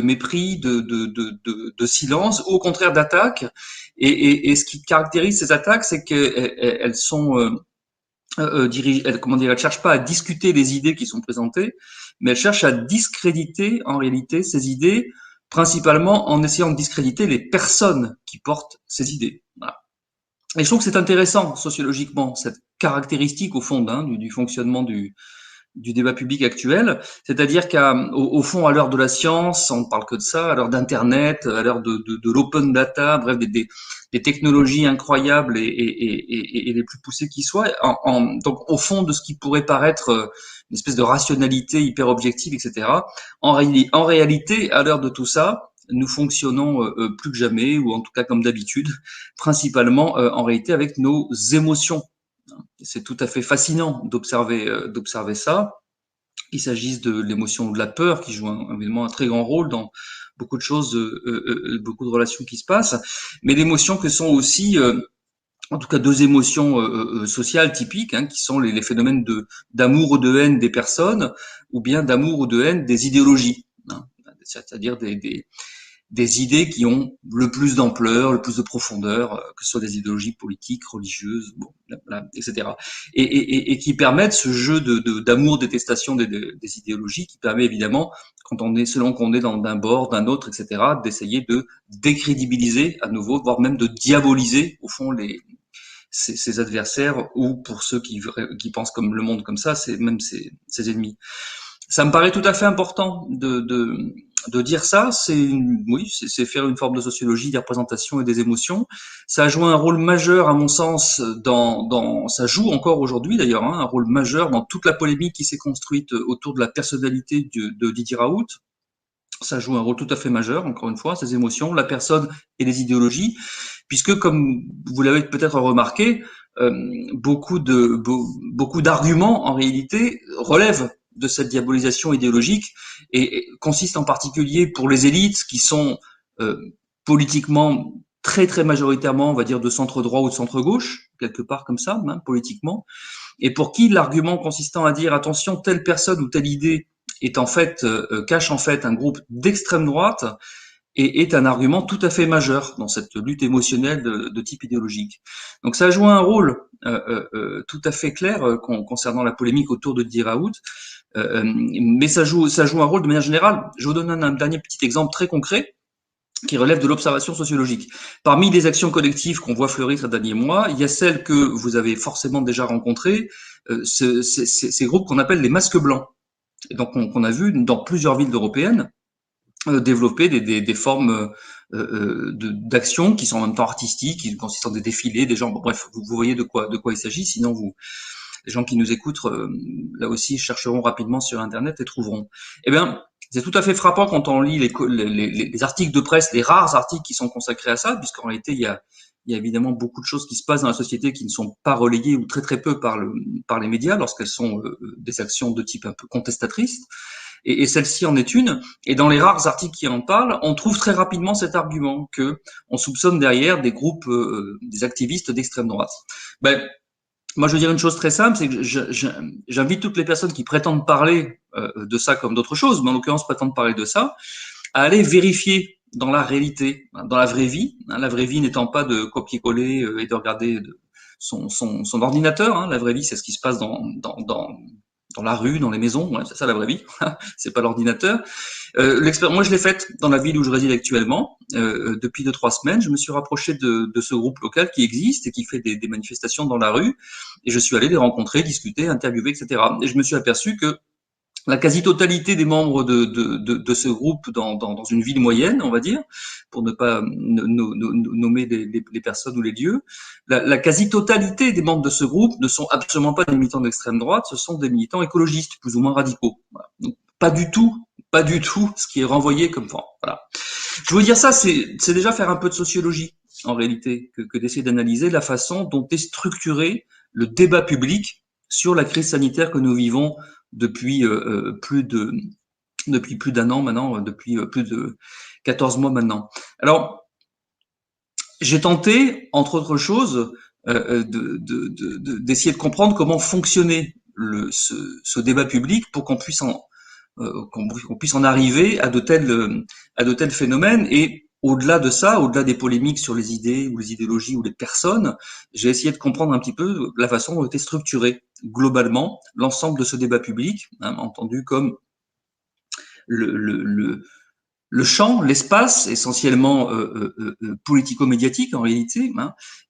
Speaker 4: mépris, de silence, ou au contraire d'attaque. Et ce qui caractérise ces attaques, c'est qu'elles sont elle cherche pas à discuter des idées qui sont présentées, mais elle cherche à discréditer en réalité ces idées, principalement en essayant de discréditer les personnes qui portent ces idées. Voilà. Et je trouve que c'est intéressant sociologiquement cette caractéristique au fond du fonctionnement du débat public actuel, c'est-à-dire qu'au fond, à l'heure de la science, on ne parle que de ça, à l'heure d'Internet, à l'heure de l'open data, bref, des technologies incroyables et les plus poussées qui soient, donc au fond de ce qui pourrait paraître une espèce de rationalité hyper objective, etc. En réalité, à l'heure de tout ça, nous fonctionnons plus que jamais, ou en tout cas comme d'habitude, principalement en réalité avec nos émotions. C'est tout à fait fascinant d'observer ça. Il s'agisse de l'émotion de la peur qui joue évidemment un très grand rôle dans beaucoup de choses, beaucoup de relations qui se passent, mais l'émotion que sont aussi, en tout cas deux émotions sociales typiques, hein, qui sont les phénomènes d'amour ou de haine des personnes, ou bien d'amour ou de haine des idéologies, hein, c'est-à-dire des idées qui ont le plus d'ampleur, le plus de profondeur, que ce soit des idéologies politiques, religieuses, bon, etc. Et qui permettent ce jeu d'amour, détestation des idéologies, qui permet évidemment, selon qu'on est d'un bord, d'un autre, etc., d'essayer de décrédibiliser à nouveau, voire même de diaboliser, au fond, ses adversaires, ou pour ceux qui pensent comme le monde comme ça, c'est même ses ennemis. Ça me paraît tout à fait important de dire ça. C'est faire une forme de sociologie des représentations et des émotions. Ça joue un rôle majeur, à mon sens, ça joue encore aujourd'hui d'ailleurs, hein, un rôle majeur dans toute la polémique qui s'est construite autour de la personnalité de Didier Raoult. Ça joue un rôle tout à fait majeur, encore une fois, ces émotions, la personne et les idéologies, puisque comme vous l'avez peut-être remarqué, beaucoup d'arguments en réalité relèvent de cette diabolisation idéologique et consistent en particulier pour les élites qui sont politiquement très très majoritairement, on va dire, de centre droit ou de centre gauche, quelque part comme ça, hein, politiquement, et pour qui l'argument consistant à dire attention, telle personne ou telle idée est en fait cache en fait un groupe d'extrême droite et est un argument tout à fait majeur dans cette lutte émotionnelle de type idéologique. Donc ça joue un rôle tout à fait clair concernant la polémique autour de Didier Raoult, mais ça joue un rôle de manière générale. Je vous donne un dernier petit exemple très concret qui relève de l'observation sociologique. Parmi les actions collectives qu'on voit fleurir ces derniers mois, il y a celles que vous avez forcément déjà rencontrées, ces groupes qu'on appelle les masques blancs. Et donc on a vu dans plusieurs villes européennes développer des formes d'action qui sont en même temps artistiques, qui consistent en des défilés, des gens. Bon, bref, vous voyez de quoi il s'agit. Sinon, les gens qui nous écoutent, là aussi, chercheront rapidement sur Internet et trouveront. Eh bien, c'est tout à fait frappant quand on lit les articles de presse, les rares articles qui sont consacrés à ça, puisqu'en réalité, il y a évidemment beaucoup de choses qui se passent dans la société qui ne sont pas relayées ou très très peu par les médias lorsqu'elles sont des actions de type un peu contestatrice. Et celle-ci en est une. Et dans les rares articles qui en parlent, on trouve très rapidement cet argument que on soupçonne derrière des groupes, des activistes d'extrême droite. Ben, moi, je veux dire une chose très simple, c'est que j'invite toutes les personnes qui prétendent parler de ça comme d'autres choses, mais en l'occurrence prétendent parler de ça, à aller vérifier dans la réalité, dans la vraie vie, la vraie vie n'étant pas de copier-coller et de regarder son ordinateur. La vraie vie, c'est ce qui se passe dans la rue, dans les maisons, ouais, c'est ça la vraie vie, c'est pas l'ordinateur. Moi, je l'ai faite dans la ville où je réside actuellement. Depuis 2-3 semaines, je me suis rapproché de ce groupe local qui existe et qui fait des manifestations dans la rue, et je suis allé les rencontrer, discuter, interviewer, etc. Et je me suis aperçu que la quasi-totalité des membres de ce groupe dans une ville moyenne, on va dire, pour ne pas nommer les personnes ou les lieux, la quasi-totalité des membres de ce groupe ne sont absolument pas des militants d'extrême droite, ce sont des militants écologistes, plus ou moins radicaux. Voilà. Donc, pas du tout ce qui est renvoyé comme forme. Voilà. Je veux dire ça, c'est déjà faire un peu de sociologie, en réalité, que d'essayer d'analyser la façon dont est structuré le débat public sur la crise sanitaire que nous vivons depuis plus d'un an maintenant, depuis plus de 14 mois maintenant. Alors, j'ai tenté, entre autres choses, d'essayer de comprendre comment fonctionnait ce débat public pour qu'on puisse en arriver à de tels phénomènes. Et au-delà de ça, au-delà des polémiques sur les idées ou les idéologies ou les personnes, j'ai essayé de comprendre un petit peu la façon dont était structuré globalement l'ensemble de ce débat public, entendu comme le champ, l'espace essentiellement politico-médiatique en réalité,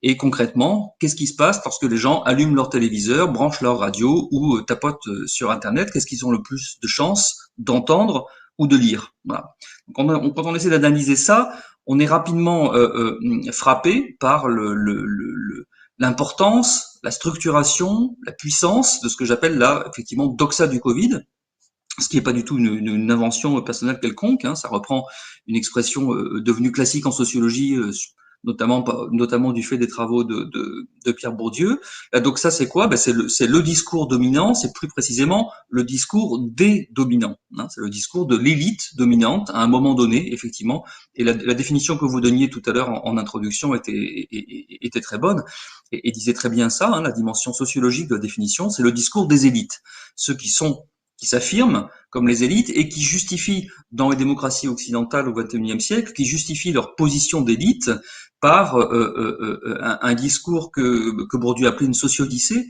Speaker 4: et concrètement, qu'est-ce qui se passe lorsque les gens allument leur téléviseur, branchent leur radio ou tapotent sur Internet, qu'est-ce qu'ils ont le plus de chances d'entendre ou de lire. Voilà. Donc quand on essaie d'analyser ça, on est rapidement frappé par l'importance, la structuration, la puissance de ce que j'appelle là effectivement doxa du Covid, ce qui n'est pas du tout une invention personnelle quelconque. Ça reprend une expression devenue classique en sociologie, notamment du fait des travaux de Pierre Bourdieu. La doxa, c'est quoi? C'est le discours dominant, c'est plus précisément le discours des dominants. C'est le discours de l'élite dominante à un moment donné, effectivement. Et la définition que vous donniez tout à l'heure en introduction était très bonne et disait très bien ça. La dimension sociologique de la définition, c'est le discours des élites, ceux qui s'affirment comme les élites et qui justifient dans les démocraties occidentales au XXIe siècle, qui justifient leur position d'élite par un discours que Bourdieu appelait une socio-odyssée,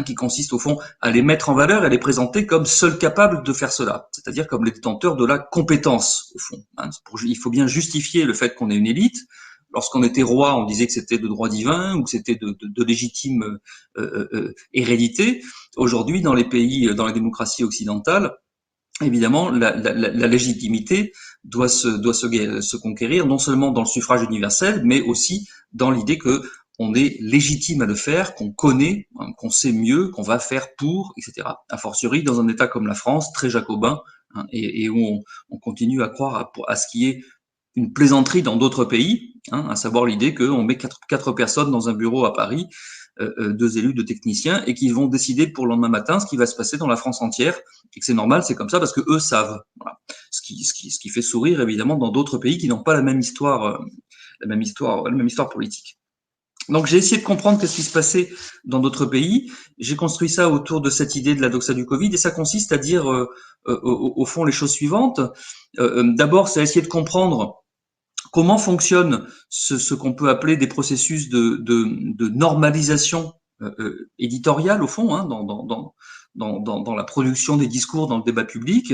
Speaker 4: qui consiste au fond à les mettre en valeur et à les présenter comme seuls capables de faire cela, c'est-à-dire comme les détenteurs de la compétence au fond. Il faut bien justifier le fait qu'on est une élite. Lorsqu'on était roi, on disait que c'était de droit divin ou que c'était de légitime hérédité. Aujourd'hui, dans les démocraties occidentales, évidemment, la légitimité doit se conquérir non seulement dans le suffrage universel, mais aussi dans l'idée que on est légitime à le faire, qu'on connaît, qu'on sait mieux, qu'on va faire pour, etc. A fortiori, dans un État comme la France, très jacobin, hein, et où on continue à croire à ce qui est une plaisanterie dans d'autres pays, hein, à savoir l'idée qu'on met quatre personnes dans un bureau à Paris, 2 élus, 2 techniciens, et qu'ils vont décider pour le lendemain matin ce qui va se passer dans la France entière, et que c'est normal, c'est comme ça parce que eux savent. Voilà. Ce qui fait sourire évidemment dans d'autres pays qui n'ont pas la même histoire politique. Donc j'ai essayé de comprendre qu'est-ce qui se passait dans d'autres pays. J'ai construit ça autour de cette idée de la doxa du Covid, et ça consiste à dire au fond les choses suivantes. D'abord, c'est essayer de comprendre comment fonctionne ce qu'on peut appeler des processus de normalisation éditoriale, au fond, hein, dans la production des discours, dans le débat public.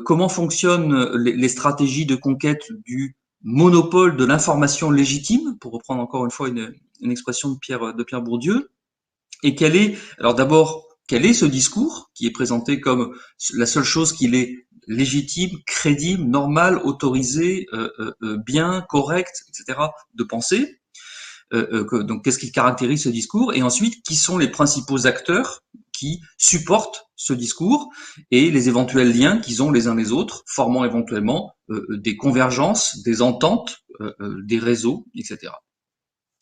Speaker 4: Comment fonctionnent les stratégies de conquête du monopole de l'information légitime, pour reprendre encore une fois une expression de Pierre Bourdieu. Et quel est ce discours qui est présenté comme la seule chose qu'il est légitime, crédible, normal, autorisé, bien, correct, etc., de penser. Donc, qu'est-ce qui caractérise ce discours? Et ensuite, qui sont les principaux acteurs qui supportent ce discours et les éventuels liens qu'ils ont les uns les autres, formant éventuellement des convergences, des ententes, des réseaux, etc.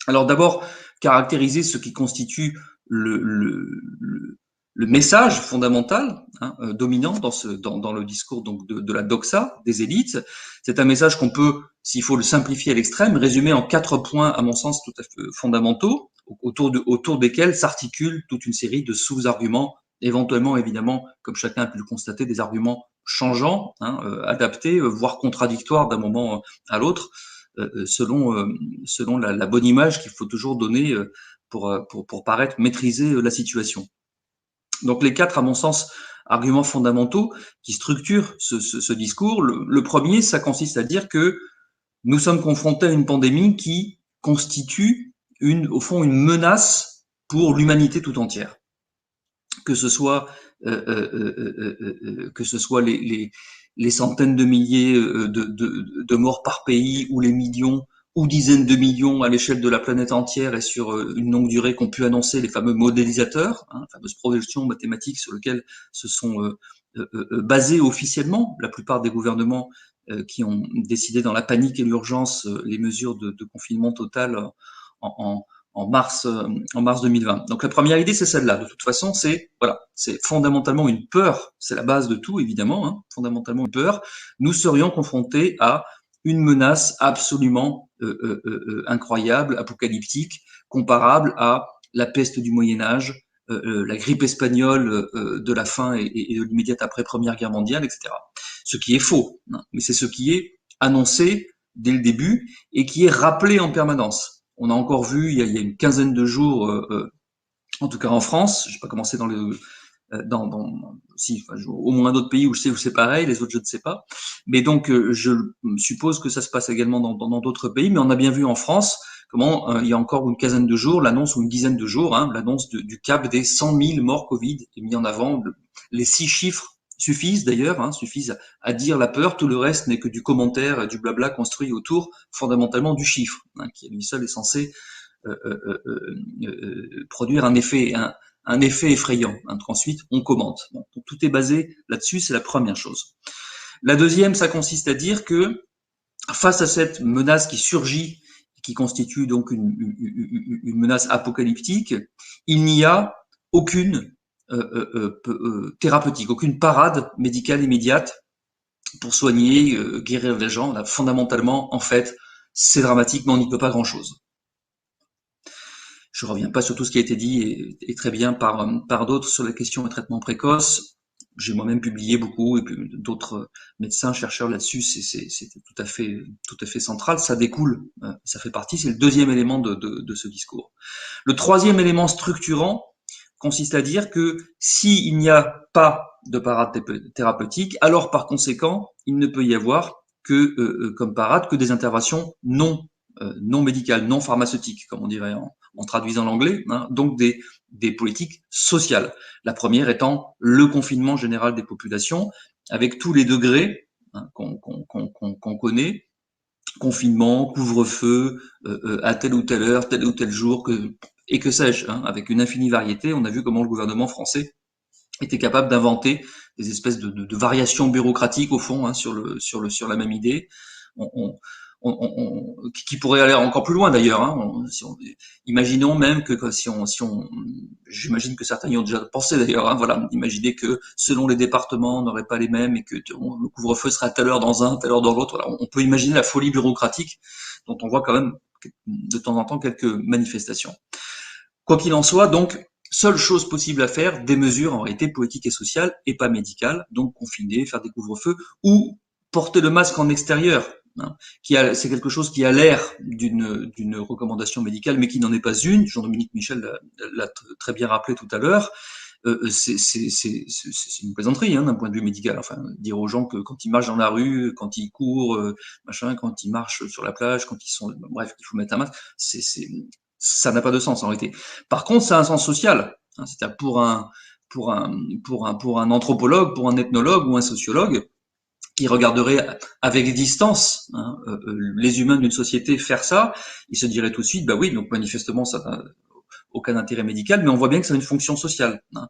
Speaker 4: Alors d'abord, caractériser ce qui constitue le message fondamental, hein, dominant dans le discours donc de la doxa des élites. C'est un message qu'on peut, s'il faut le simplifier à l'extrême, résumer en 4 points, à mon sens, tout à fait fondamentaux, autour desquels s'articule toute une série de sous-arguments, éventuellement, évidemment, comme chacun a pu le constater, des arguments changeants, hein, adaptés, voire contradictoires d'un moment à l'autre, selon la bonne image qu'il faut toujours donner pour paraître maîtriser la situation. Donc les 4, à mon sens, arguments fondamentaux qui structurent ce discours. Le premier, ça consiste à dire que nous sommes confrontés à une pandémie qui constitue au fond une menace pour l'humanité tout entière. Que ce soit les centaines de milliers de morts par pays, ou les millions ou dizaines de millions à l'échelle de la planète entière et sur une longue durée qu'ont pu annoncer les fameux modélisateurs, hein, fameuses projections mathématiques sur lesquelles se sont basés officiellement la plupart des gouvernements qui ont décidé dans la panique et l'urgence les mesures de confinement total en mars 2020. Donc la première idée, c'est celle-là. De toute façon, c'est fondamentalement une peur. C'est la base de tout, évidemment. Hein, fondamentalement une peur. Nous serions confrontés à une menace absolument incroyable, apocalyptique, comparable à la peste du Moyen Âge, la grippe espagnole de la fin et de l'immédiate après Première Guerre mondiale, etc. Ce qui est faux, hein, mais c'est ce qui est annoncé dès le début et qui est rappelé en permanence. On a encore vu il y a une quinzaine de jours, en tout cas en France, j'ai pas commencé au moins d'autres pays où je sais où c'est pareil, les autres je ne sais pas. Mais donc je suppose que ça se passe également dans d'autres pays, mais on a bien vu en France comment il y a encore une quinzaine de jours, l'annonce ou une dizaine de jours, hein, l'annonce du cap des 100 000 morts Covid est mis en avant. Les 6 chiffres suffisent d'ailleurs, hein, suffisent à dire la peur. Tout le reste n'est que du commentaire, du blabla construit autour fondamentalement du chiffre, hein, qui lui seul est censé produire un effet effrayant. Hein, ensuite, on commente. Donc, tout est basé là-dessus, c'est la première chose. La deuxième, ça consiste à dire que face à cette menace qui surgit, qui constitue donc une menace apocalyptique, il n'y a aucune thérapeutique, aucune parade médicale immédiate pour soigner, guérir les gens. Là, fondamentalement, en fait, c'est dramatique, mais on n'y peut pas grand-chose. Je reviens pas sur tout ce qui a été dit et très bien par d'autres sur la question du traitement précoce. J'ai moi-même publié beaucoup, et puis d'autres médecins, chercheurs là-dessus, c'est tout à fait central. Ça découle, ça fait partie, c'est le deuxième élément de ce discours. Le troisième élément structurant consiste à dire que s'il n'y a pas de parade thérapeutique, alors par conséquent, il ne peut y avoir que comme parade que des interventions non médicales, non pharmaceutiques, comme on dirait en traduisant l'anglais, hein, donc des politiques sociales. La première étant le confinement général des populations, avec tous les degrés, hein, qu'on connaît, confinement, couvre-feu, à telle ou telle heure, tel ou tel jour, et que sais-je, hein, avec une infinie variété. On a vu comment le gouvernement français était capable d'inventer des espèces de variations bureaucratiques au fond, hein, sur la même idée, qui pourrait aller encore plus loin d'ailleurs. Hein. Imaginons même que j'imagine que certains y ont déjà pensé d'ailleurs. Hein, voilà, imaginez que selon les départements, on n'aurait pas les mêmes et que le couvre-feu sera à telle heure dans un, telle heure dans l'autre. Voilà, on peut imaginer la folie bureaucratique dont on voit quand même de temps en temps quelques manifestations. Quoi qu'il en soit, donc, seule chose possible à faire, des mesures en réalité politiques et sociales et pas médicales, donc confiner, faire des couvre-feux ou porter le masque en extérieur. Hein, c'est quelque chose qui a l'air d'une recommandation médicale, mais qui n'en est pas une. Jean-Dominique Michel l'a très bien rappelé tout à l'heure. C'est une plaisanterie, hein, d'un point de vue médical. Enfin, dire aux gens que quand ils marchent dans la rue, quand ils courent, machin, quand ils marchent sur la plage, quand ils sont, bref, qu'il faut mettre un masque, ça n'a pas de sens en réalité. Par contre, ça a un sens social. Hein, c'est-à-dire pour un anthropologue, pour un ethnologue ou un sociologue qui regarderait avec distance, hein, les humains d'une société faire ça, il se dirait tout de suite, bah oui, donc manifestement ça n'a aucun intérêt médical, mais on voit bien que ça a une fonction sociale, hein,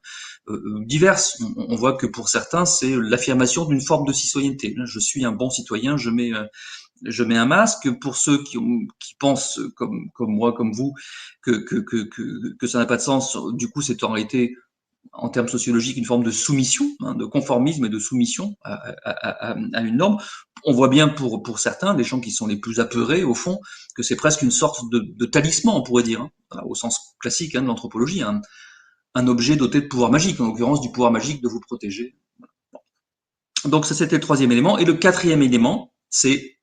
Speaker 4: diverse. On voit que pour certains, c'est l'affirmation d'une forme de citoyenneté. Je suis un bon citoyen, je mets un masque. Pour ceux qui pensent comme moi, comme vous, que ça n'a pas de sens, du coup, c'est en réalité, en termes sociologiques, une forme de soumission, hein, de conformisme et de soumission à une norme. On voit bien pour certains, les gens qui sont les plus apeurés, au fond, que c'est presque une sorte de talisman, on pourrait dire, hein, au sens classique, hein, de l'anthropologie, hein, un objet doté de pouvoir magique, en l'occurrence du pouvoir magique de vous protéger. Donc ça, c'était le troisième élément. Et le quatrième élément, c'est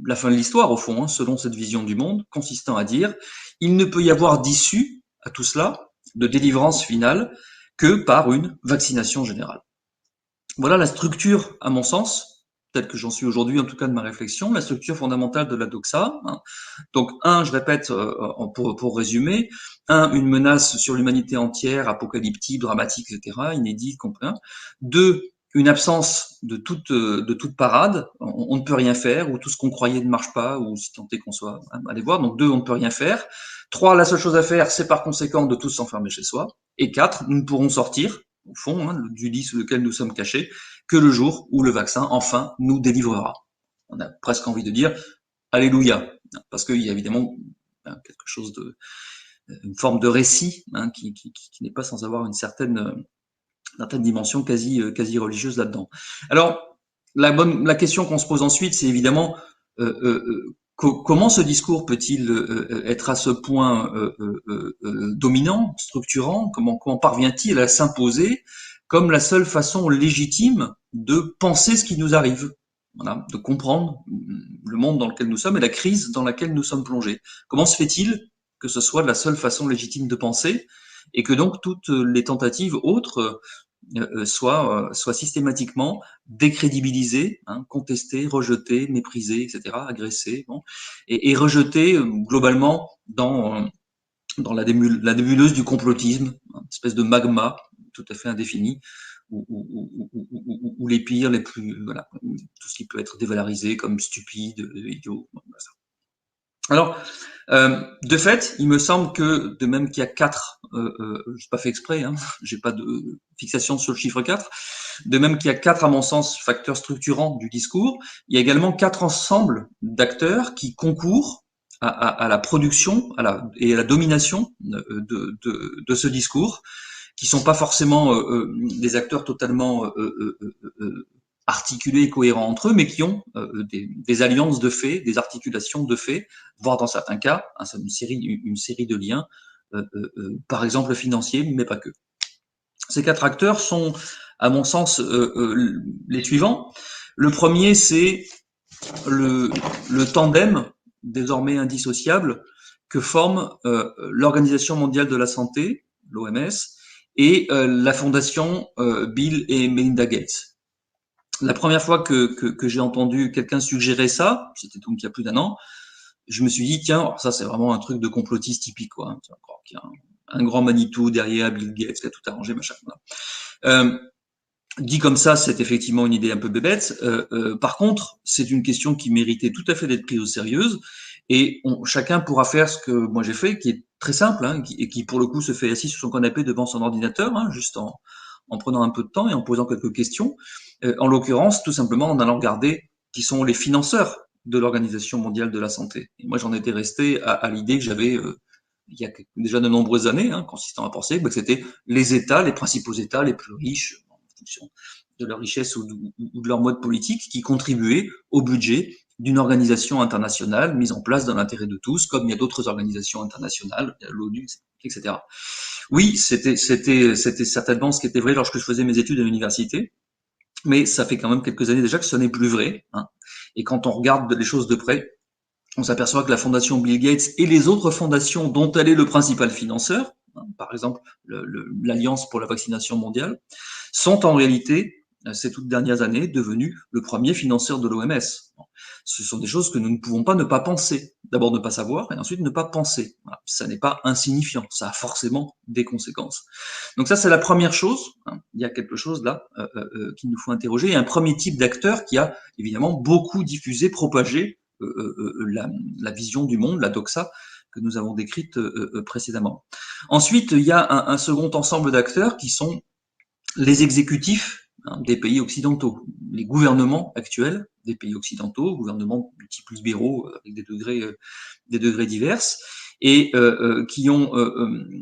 Speaker 4: la fin de l'histoire, au fond, hein, selon cette vision du monde, consistant à dire il ne peut y avoir d'issue à tout cela, de délivrance finale, que par une vaccination générale. Voilà la structure, à mon sens, telle que j'en suis aujourd'hui, en tout cas de ma réflexion, la structure fondamentale de la doxa. Hein. Donc, je répète, pour résumer, une menace sur l'humanité entière, apocalyptique, dramatique, etc., inédite, complet. 2, une absence de toute parade, on ne peut rien faire, ou tout ce qu'on croyait ne marche pas, ou si tant est qu'on soit, allez voir. Donc 2, on ne peut rien faire. 3, la seule chose à faire, c'est par conséquent de tous s'enfermer chez soi. Et 4, nous ne pourrons sortir, au fond, hein, du lit sous lequel nous sommes cachés, que le jour où le vaccin, enfin, nous délivrera. On a presque envie de dire Alléluia, parce qu'il y a évidemment quelque chose une forme de récit, hein, qui n'est pas sans avoir une certaine dimension quasi religieuse là-dedans. Alors, la question qu'on se pose ensuite, c'est évidemment comment ce discours peut-il être à ce point dominant, structurant? Comment parvient-il à s'imposer comme la seule façon légitime de penser ce qui nous arrive? Voilà, de comprendre le monde dans lequel nous sommes et la crise dans laquelle nous sommes plongés. Comment se fait-il que ce soit la seule façon légitime de penser et que donc toutes les tentatives autres soient systématiquement décrédibilisées, hein, contestées, rejetées, méprisées, etc., agressées, bon, et rejetées globalement dans la nébuleuse du complotisme, une espèce de magma tout à fait indéfini, où les pires, les plus, voilà, tout ce qui peut être dévalorisé comme stupide, idiot, bon, voilà. Alors, de fait, il me semble que de même qu'il y a 4, j'ai pas fait exprès, hein, j'ai pas de fixation sur le chiffre 4, de même qu'il y a 4, à mon sens, facteurs structurants du discours, il y a également 4 ensembles d'acteurs qui concourent à la production et à la domination de ce discours, qui sont pas forcément des acteurs totalement articulés et cohérents entre eux, mais qui ont des alliances de faits, des articulations de faits, voire dans certains cas, hein, une série de liens, par exemple financiers, mais pas que. Ces 4 acteurs sont, à mon sens, les suivants. Le premier, c'est le tandem, désormais indissociable, que forme l'Organisation mondiale de la santé, l'OMS, et la fondation Bill et Melinda Gates. La première fois que j'ai entendu quelqu'un suggérer ça, c'était donc il y a plus d'1 an, je me suis dit, tiens, ça c'est vraiment un truc de complotiste typique, quoi. Tu vas croire qu'il y a un grand Manitou derrière, Bill Gates qui a tout arrangé, machin. Dit comme ça, c'est effectivement une idée un peu bébête. Par contre, c'est une question qui méritait tout à fait d'être prise au sérieux, et chacun pourra faire ce que moi j'ai fait, qui est très simple, hein, et qui pour le coup se fait assis sur son canapé devant son ordinateur, hein, juste en en prenant un peu de temps et en posant quelques questions. En l'occurrence, tout simplement en allant regarder qui sont les financeurs de l'Organisation mondiale de la santé. Et moi, j'en étais resté à l'idée que j'avais il y a déjà de nombreuses années, consistant à penser que c'était les États, les principaux États les plus riches, en fonction de leur richesse ou de leur mode politique, qui contribuaient au budget d'une organisation internationale mise en place dans l'intérêt de tous, comme il y a d'autres organisations internationales, l'ONU, etc. Oui, c'était certainement ce qui était vrai lorsque je faisais mes études à l'université, mais ça fait quand même quelques années déjà que ce n'est plus vrai. Et quand on regarde les choses de près, on s'aperçoit que la fondation Bill Gates et les autres fondations dont elle est le principal financeur, par exemple l'Alliance pour la vaccination mondiale, sont en réalité, ces toutes dernières années, devenus le premier financeur de l'OMS. Ce sont des choses que nous ne pouvons pas ne pas penser. D'abord ne pas savoir et ensuite ne pas penser. Voilà. Ça n'est pas insignifiant, ça a forcément des conséquences. Donc ça, c'est la première chose. Il y a quelque chose là qu'il nous faut interroger. Il y a un premier type d'acteur qui a évidemment beaucoup diffusé, propagé la vision du monde, la doxa, que nous avons décrite précédemment. Ensuite, il y a un second ensemble d'acteurs qui sont les exécutifs des pays occidentaux, les gouvernements actuels des pays occidentaux, gouvernements multiples libéraux avec des degrés divers, et qui ont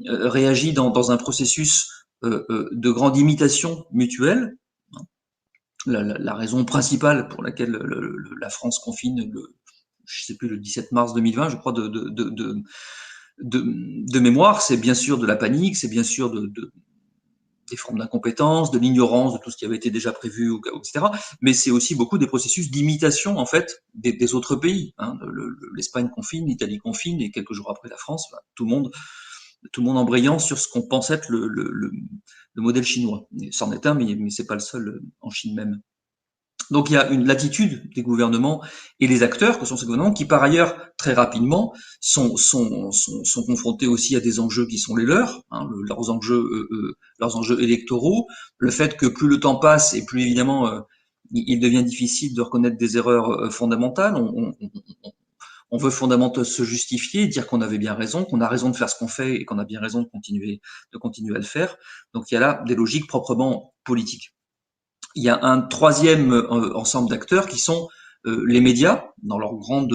Speaker 4: réagi dans un processus de grande imitation mutuelle. La raison principale pour laquelle la France confine je sais plus, le 17 mars 2020, je crois, de mémoire, c'est bien sûr de la panique, c'est bien sûr des formes d'incompétence, de l'ignorance de tout ce qui avait été déjà prévu, etc. Mais c'est aussi beaucoup des processus d'imitation, en fait, des autres pays. L'Espagne confine, l'Italie confine, et quelques jours après la France, tout le monde embrayant sur ce qu'on pensait être le modèle chinois. C'en est un, mais c'est pas le seul en Chine même. Donc il y a une latitude des gouvernements et les acteurs que sont ces gouvernements qui par ailleurs très rapidement sont confrontés aussi à des enjeux qui sont les leurs, leurs enjeux électoraux, le fait que plus le temps passe et plus évidemment il devient difficile de reconnaître des erreurs fondamentales. On veut fondamentalement se justifier, dire qu'on avait bien raison, qu'on a raison de faire ce qu'on fait et qu'on a bien raison de continuer à le faire. Donc il y a là des logiques proprement politiques. Il y a un troisième ensemble d'acteurs qui sont les médias dans leur grande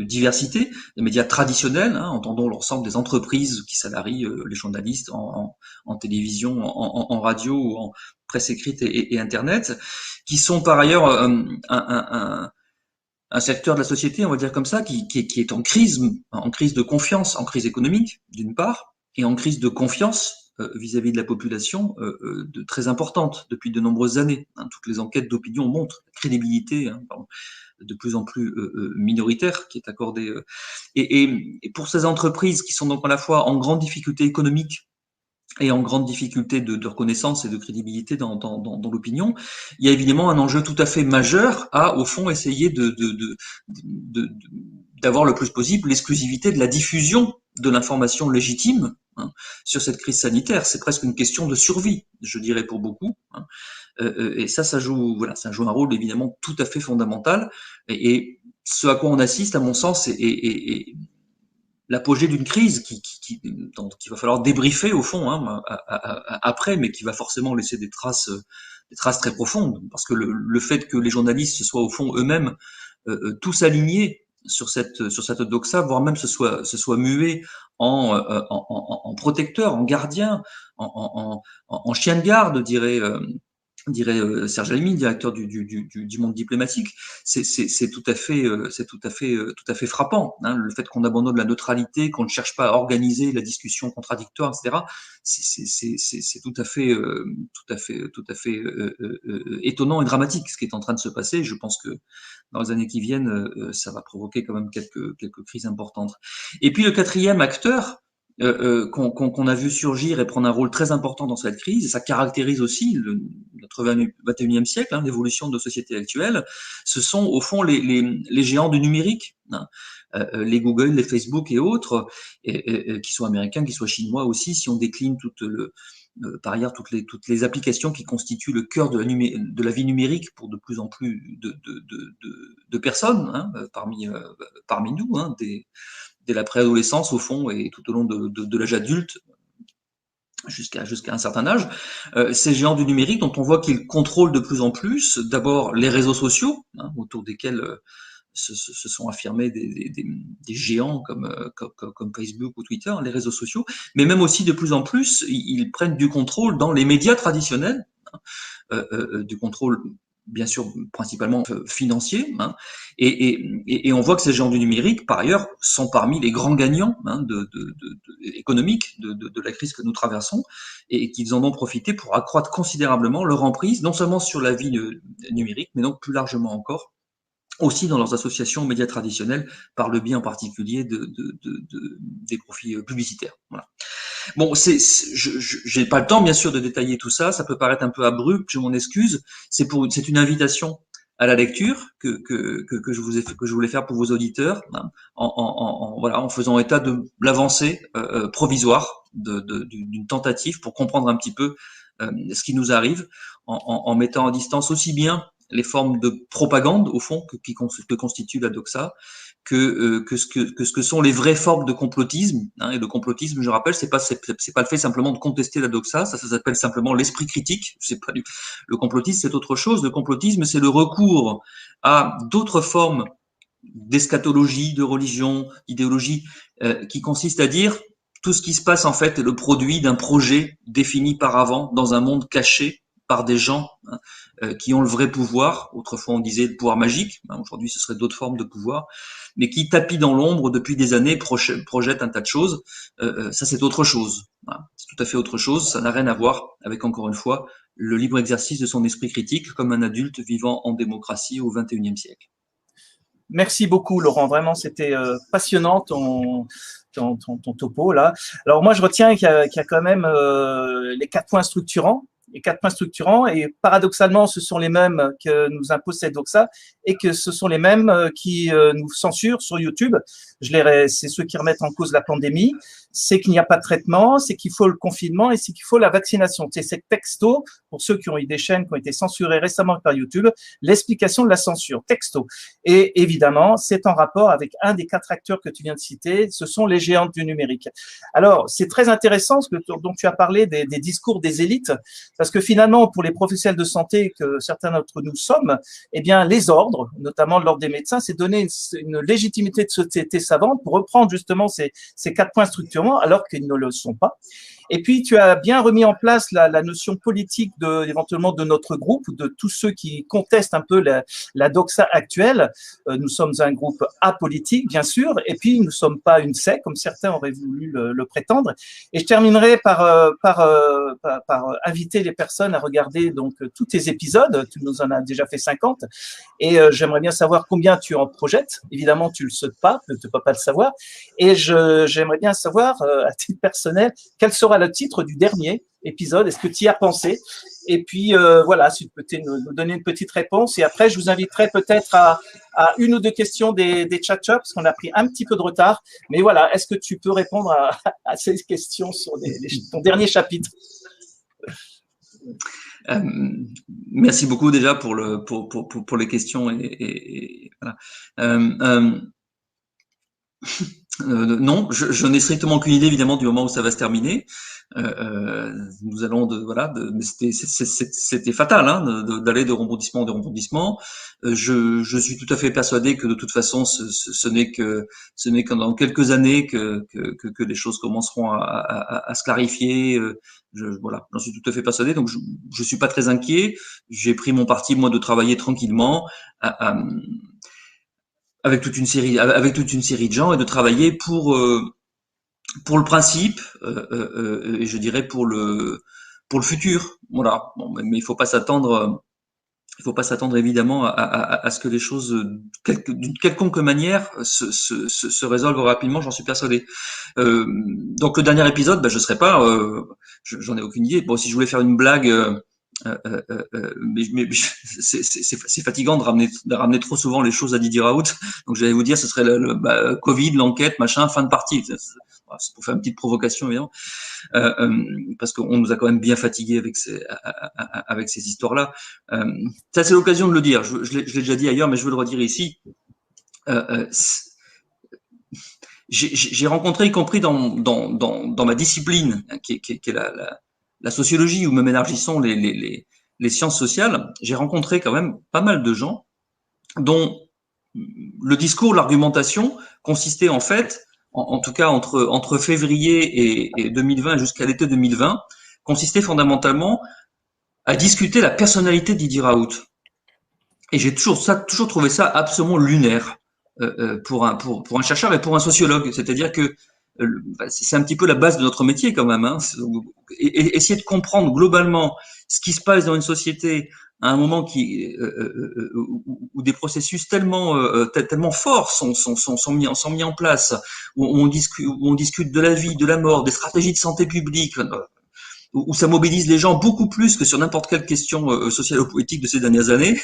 Speaker 4: diversité, les médias traditionnels, entendons l'ensemble des entreprises qui salarient les journalistes en télévision, en radio ou en presse écrite et Internet, qui sont par ailleurs un secteur de la société, on va dire comme ça, qui est en crise de confiance, en crise économique d'une part, et en crise de confiance vis-à-vis de la population très importante depuis de nombreuses années. Toutes les enquêtes d'opinion montrent la crédibilité de plus en plus minoritaire qui est accordée. Et pour ces entreprises qui sont donc à la fois en grande difficulté économique et en grande difficulté de reconnaissance et de crédibilité dans l'opinion, il y a évidemment un enjeu tout à fait majeur à, au fond, essayer d'avoir le plus possible l'exclusivité de la diffusion de l'information légitime sur cette crise sanitaire. C'est presque une question de survie, je dirais pour beaucoup. Et ça joue un rôle évidemment tout à fait fondamental. Et ce à quoi on assiste, à mon sens, est l'apogée d'une crise qu'il va falloir débriefer au fond après, mais qui va forcément laisser des traces très profondes, parce que le fait que les journalistes se soient au fond eux-mêmes tous alignés sur cette doxa, voire même se soient mués en protecteurs, en gardiens, en chien de garde, dirait Serge Halimi, directeur du Monde diplomatique, c'est tout à fait frappant. Le fait qu'on abandonne la neutralité, qu'on ne cherche pas à organiser la discussion contradictoire, etc. C'est tout à fait étonnant et dramatique ce qui est en train de se passer. Je pense que dans les années qui viennent, ça va provoquer quand même quelques crises importantes. Et puis le quatrième acteur qu'on a vu surgir et prendre un rôle très important dans cette crise, et ça caractérise aussi notre 21e siècle, l'évolution de nos sociétés actuelles, ce sont au fond les géants du numérique, les Google, les Facebook et autres, qui soient américains, qui soient chinois aussi, si on décline par ailleurs toutes les applications qui constituent le cœur de la vie numérique pour de plus en plus de personnes parmi nous, dès la préadolescence au fond et tout au long de l'âge adulte. jusqu'à un certain âge, ces géants du numérique dont on voit qu'ils contrôlent de plus en plus, d'abord les réseaux sociaux, hein, autour desquels se sont affirmés des géants comme Facebook ou Twitter, les réseaux sociaux, mais même aussi de plus en plus, ils prennent du contrôle dans les médias traditionnels, hein, du contrôle bien sûr principalement financier, hein, et on voit que ces géants du numérique, par ailleurs, sont parmi les grands gagnants, hein, économiques de la crise que nous traversons, et qu'ils en ont profité pour accroître considérablement leur emprise, non seulement sur la vie numérique, mais donc plus largement encore aussi dans leurs associations aux médias traditionnels, par le biais en particulier des profits publicitaires. Voilà. Bon, j'ai pas le temps, bien sûr, de détailler tout ça. Ça peut paraître un peu abrupt, je m'en excuse. C'est une invitation à la lecture que je voulais faire pour vos auditeurs, hein, en faisant état de l'avancée provisoire d'une tentative pour comprendre un petit peu ce qui nous arrive, en mettant en distance aussi bien les formes de propagande, au fond, que constitue la doxa, que ce que sont les vraies formes de complotisme, hein. Et le complotisme, je rappelle, c'est pas le fait simplement de contester la doxa, ça s'appelle simplement l'esprit critique. Le complotisme, c'est autre chose. Le complotisme, c'est le recours à d'autres formes d'eschatologie, de religion, d'idéologie, qui consiste à dire tout ce qui se passe en fait est le produit d'un projet défini par avant dans un monde caché par des gens, hein, qui ont le vrai pouvoir. Autrefois, on disait le pouvoir magique. Hein, aujourd'hui, ce serait d'autres formes de pouvoir, mais qui tapis dans l'ombre depuis des années, projettent un tas de choses. Ça, c'est autre chose. Hein, c'est tout à fait autre chose. Ça n'a rien à voir avec, encore une fois, le libre exercice de son esprit critique comme un adulte vivant en démocratie au XXIe siècle.
Speaker 5: Merci beaucoup, Laurent. Vraiment, c'était passionnant ton topo là. Alors moi, je retiens qu'il y a quand même les 4 points structurants. Les 4 points structurants, et paradoxalement, ce sont les mêmes que nous impose cette doxa et que ce sont les mêmes qui nous censurent sur YouTube. C'est ceux qui remettent en cause la pandémie, c'est qu'il n'y a pas de traitement, c'est qu'il faut le confinement et c'est qu'il faut la vaccination. C'est ces textos, pour ceux qui ont eu des chaînes qui ont été censurées récemment par YouTube, l'explication de la censure, texto. Et évidemment, c'est en rapport avec un des 4 acteurs que tu viens de citer, ce sont les géants du numérique. Alors, c'est très intéressant ce dont tu as parlé des discours des élites, parce que finalement, pour les professionnels de santé que certains d'entre nous sommes, eh bien, les ordres, notamment l'ordre des médecins, c'est donner une légitimité de société savante pour reprendre justement ces 4 points structurants, alors qu'ils ne le sont pas. Et puis, tu as bien remis en place la notion politique éventuellement de notre groupe, de tous ceux qui contestent un peu la doxa actuelle. Nous sommes un groupe apolitique, bien sûr, et puis nous ne sommes pas une secte, comme certains auraient voulu le prétendre. Et je terminerai par inviter les personnes à regarder donc tous tes épisodes. Tu nous en as déjà fait 50. Et j'aimerais bien savoir combien tu en projettes. Évidemment, tu ne le sais pas, tu ne peux pas le savoir. Et j'aimerais bien savoir, à titre personnel, quel sera le titre du dernier épisode. Est-ce que tu y as pensé? Et puis, voilà, si tu peux nous donner une petite réponse. Et après, je vous inviterai peut-être à une ou deux questions des chat-ups, parce qu'on a pris un petit peu de retard. Mais voilà, est-ce que tu peux répondre à ces questions sur ton dernier chapitre?
Speaker 4: Merci beaucoup déjà pour les questions et voilà. Non, je n'ai strictement aucune idée évidemment du moment où ça va se terminer. Nous allons mais c'était fatal, hein, d'aller de rebondissement en rebondissement. Je suis tout à fait persuadé que de toute façon ce n'est que dans quelques années que les choses commenceront à se clarifier. Voilà, j'en suis tout à fait persuadé. Donc je suis pas très inquiet. J'ai pris mon parti moi de travailler tranquillement avec toute une série de gens et de travailler pour le principe et je dirais pour le futur. Voilà. Bon, mais il faut pas s'attendre évidemment à ce que les choses d'une quelconque manière se résolvent rapidement, j'en suis persuadé. Donc le dernier épisode, je serai pas, j'en ai aucune idée. Bon, si je voulais faire une blague, mais c'est fatigant de ramener trop souvent les choses à Didier Raoult. Donc j'allais vous dire, ce serait le Covid, l'enquête, machin, fin de partie. C'est pour faire une petite provocation, évidemment, parce qu'on nous a quand même bien fatigués avec ces histoires-là. Ça, c'est l'occasion de le dire. Je l'ai déjà dit ailleurs, mais je veux le redire ici. j'ai rencontré, y compris dans ma discipline, qui est la sociologie, ou même élargissons les sciences sociales, j'ai rencontré quand même pas mal de gens dont le discours, l'argumentation consistait en fait, en tout cas entre février et 2020 jusqu'à l'été 2020, consistait fondamentalement à discuter la personnalité de Didier Raoult. Et j'ai toujours trouvé ça absolument lunaire pour un chercheur et pour un sociologue. C'est-à-dire que c'est un petit peu la base de notre métier quand même. Hein. Essayer de comprendre globalement ce qui se passe dans une société à un moment où des processus tellement forts sont mis en place, où on discute de la vie, de la mort, des stratégies de santé publique, où ça mobilise les gens beaucoup plus que sur n'importe quelle question sociale ou politique de ces dernières années,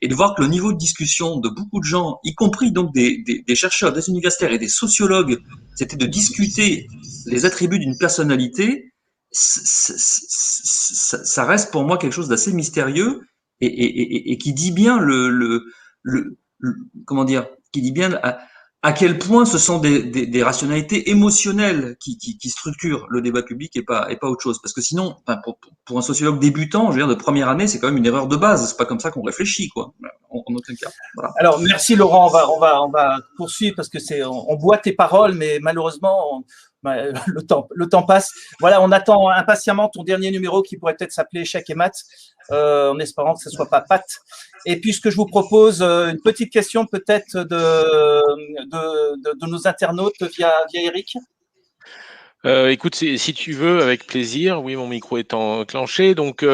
Speaker 4: et de voir que le niveau de discussion de beaucoup de gens, y compris donc des chercheurs, des universitaires et des sociologues, c'était de discuter les attributs d'une personnalité, ça reste pour moi quelque chose d'assez mystérieux et qui dit bien comment dire, qui dit bien à quel point ce sont des rationalités émotionnelles qui structurent le débat public et pas autre chose. Parce que sinon, pour un sociologue débutant, je veux dire, de première année, c'est quand même une erreur de base. C'est pas comme ça qu'on réfléchit, quoi. En aucun cas. Voilà.
Speaker 5: Alors, merci Laurent. On va poursuivre parce que on boit tes paroles, mais malheureusement, le temps passe. Voilà, on attend impatiemment ton dernier numéro qui pourrait peut-être s'appeler Échecs et maths, en espérant que ce soit pas pâtes. Et puis, ce que je vous propose, une petite question peut-être de nos internautes via Eric.
Speaker 2: Écoute, si tu veux, avec plaisir. Oui, mon micro est enclenché. Donc,